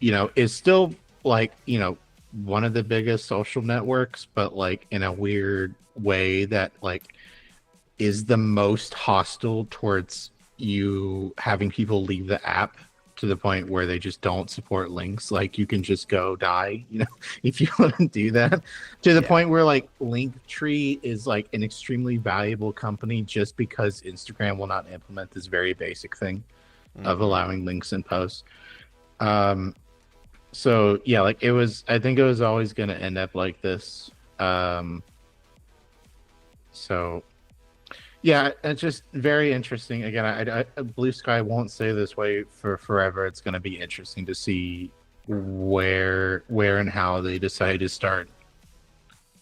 is still like, one of the biggest social networks, but like in a weird way that like is the most hostile towards you having people leave the app, to the point where they just don't support links. Like, you can just go die, if you want to do that, to the point where like Linktree is like an extremely valuable company just because Instagram will not implement this very basic thing of allowing links and posts. So yeah, like I think it was always going to end up like this. So yeah, it's just very interesting. Again, I Blue Sky won't stay this way for forever. It's going to be interesting to see where and how they decide to start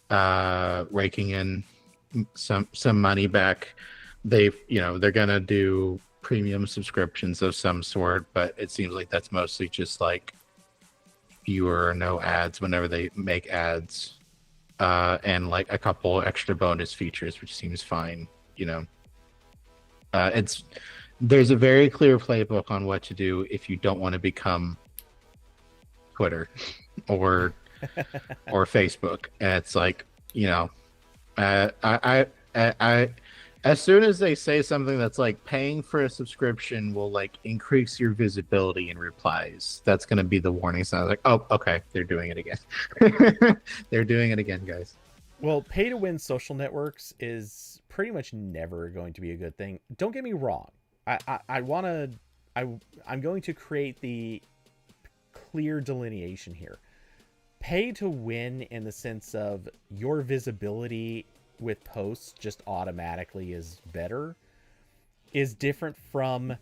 raking in some money back. They're going to do premium subscriptions of some sort, but it seems like that's mostly just like fewer or no ads whenever they make ads, and like a couple extra bonus features, which seems fine. There's a very clear playbook on what to do if you don't want to become Twitter or Facebook, and it's like, As soon as they say something that's like paying for a subscription will like increase your visibility in replies, that's going to be the warning sign. Like, oh, okay, they're doing it again. They're doing it again, guys. Well, pay to win social networks is pretty much never going to be a good thing. Don't get me wrong. I want to. I'm going to create the clear delineation here. Pay to win in the sense of your visibility with posts just automatically is better is different from,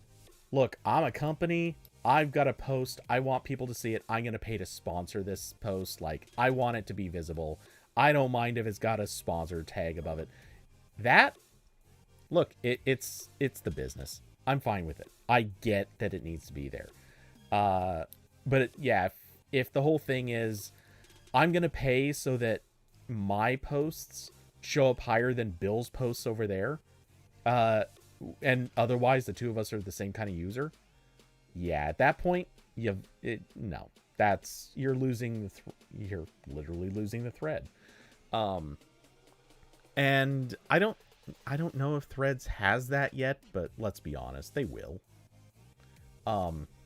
look, I'm a company, I've got a post, I want people to see it, I'm going to pay to sponsor this post, like I want it to be visible, I don't mind if it's got a sponsor tag above it. That, look, it's the business, I'm fine with it, I get that it needs to be there. But yeah, if the whole thing is I'm going to pay so that my posts show up higher than Bill's posts over there, and otherwise the two of us are the same kind of user, yeah, at that point, no, that's, you're losing you're literally losing the thread. And I don't know if Threads has that yet, but let's be honest, they will.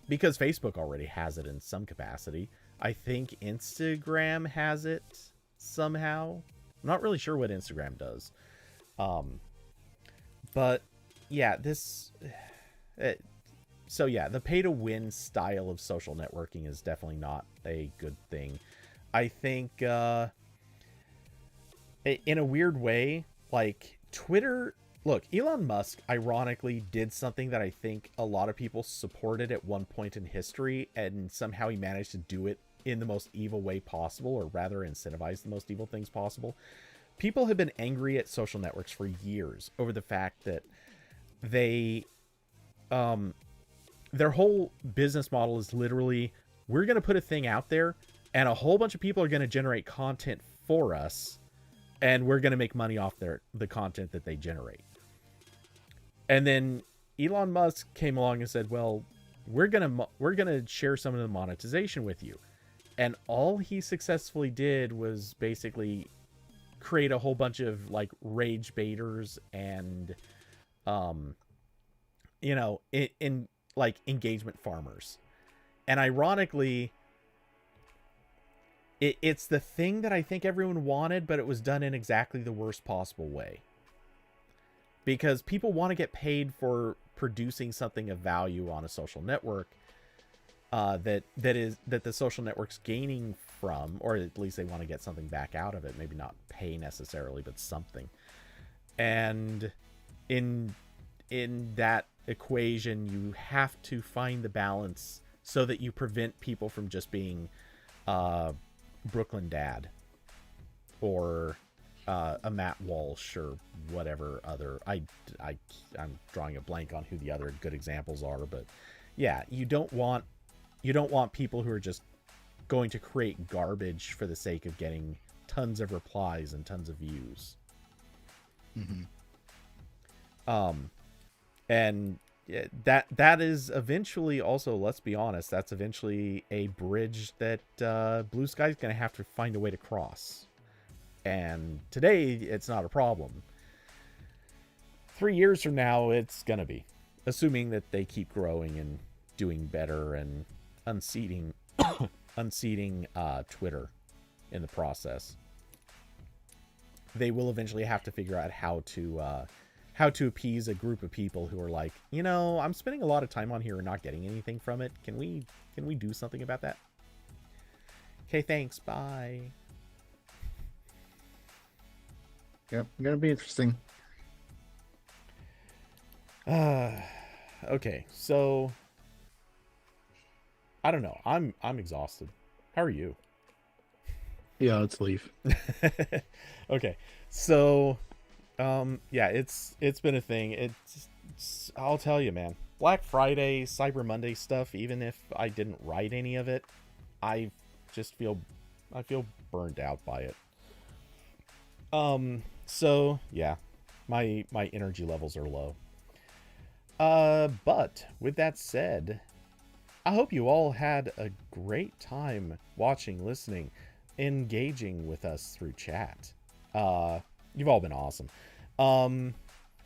Because Facebook already has it in some capacity. I think Instagram has it somehow. I'm not really sure what Instagram does. But yeah, so yeah, the pay to win style of social networking is definitely not a good thing. I think in a weird way, like Twitter, look, Elon Musk ironically did something that I think a lot of people supported at one point in history, and somehow he managed to do it in the most evil way possible, or rather incentivize the most evil things possible. People have been angry at social networks for years over the fact that they their whole business model is literally, we're going to put a thing out there and a whole bunch of people are going to generate content for us, and we're going to make money off the content that they generate. And then Elon Musk came along and said, well, we're going to share some of the monetization with you. And all he successfully did was basically create a whole bunch of like rage baiters and in like engagement farmers. And ironically, it's the thing that I think everyone wanted, but it was done in exactly the worst possible way. Because people want to get paid for producing something of value on a social network that the social network's gaining from, or at least they want to get something back out of it. Maybe not pay necessarily, but something. And in that equation, you have to find the balance so that you prevent people from just being Brooklyn Dad or a Matt Walsh or whatever other. I'm drawing a blank on who the other good examples are, but yeah, you don't want people who are just going to create garbage for the sake of getting tons of replies and tons of views. Mm-hmm. And that is eventually also, let's be honest, that's eventually a bridge that Blue Sky's going to have to find a way to cross. And today, it's not a problem. 3 years from now, it's going to be. Assuming that they keep growing and doing better and unseating Twitter in the process. They will eventually have to figure out how to appease a group of people who are like, I'm spending a lot of time on here and not getting anything from it. Can we do something about that? Okay, thanks. Bye. Yep, gonna be interesting. Okay, so I don't know. I'm exhausted. How are you? Yeah, let's leave. Okay, so yeah, it's been a thing. I'll tell you, man. Black Friday, Cyber Monday stuff. Even if I didn't write any of it, I feel burned out by it. So yeah, my energy levels are low. But with that said, I hope you all had a great time watching, listening, engaging with us through chat. You've all been awesome.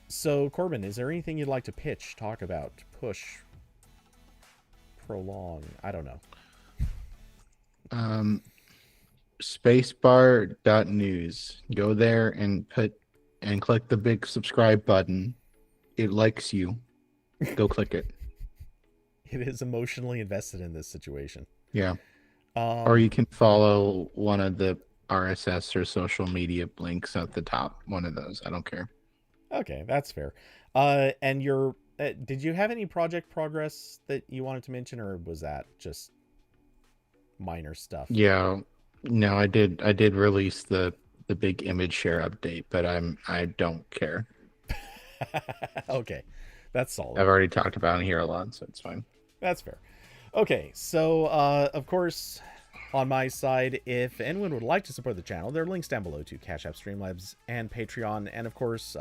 So, Corbin, is there anything you'd like to pitch, talk about, push, prolong? I don't know. Um, spacebar.news. Go there and click the big subscribe button. It likes you. Go click it. It is emotionally invested in this situation. Yeah. Or Um, you can follow one of the RSS or social media links at the top. One of those. I don't care. okay, that's fair. And did you have any project progress that you wanted to mention, or was that just minor stuff? Yeah. No, I did release the big image share update, but I don't care. Okay, that's solid. I've already talked about it here a lot, so it's fine. That's fair. Okay, so of course, on my side, if anyone would like to support the channel, there are links down below to Cash App, Streamlabs, and Patreon. And of course,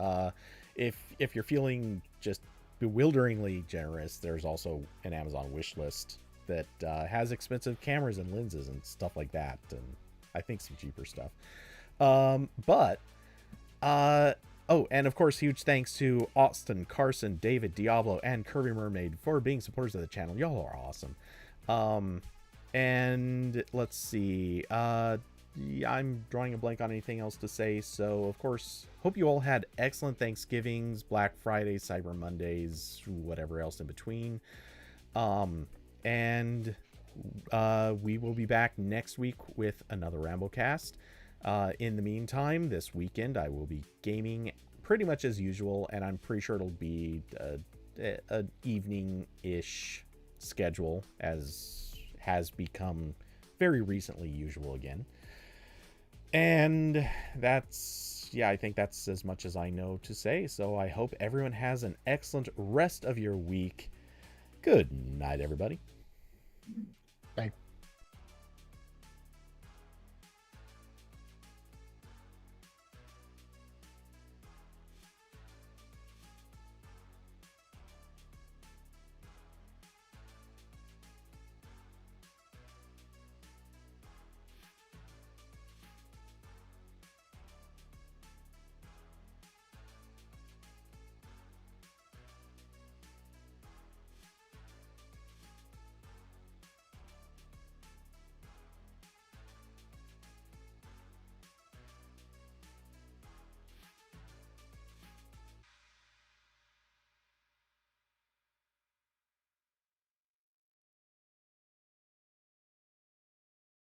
if you're feeling just bewilderingly generous, there's also an Amazon wish list that has expensive cameras and lenses and stuff like that, and I think some cheaper stuff. But oh, and of course, huge thanks to Austin, Carson, David, Diablo, and Kirby Mermaid for being supporters of the channel. Y'all are awesome. And let's see. Yeah, I'm drawing a blank on anything else to say. So, of course, hope you all had excellent Thanksgivings, Black Fridays, Cyber Mondays, whatever else in between. And we will be back next week with another RambleCast. In the meantime, this weekend I will be gaming pretty much as usual, and I'm pretty sure it'll be an evening-ish schedule, as has become very recently usual again. And that's, yeah, I think that's as much as I know to say. So I hope everyone has an excellent rest of your week. Good night, everybody. Bye.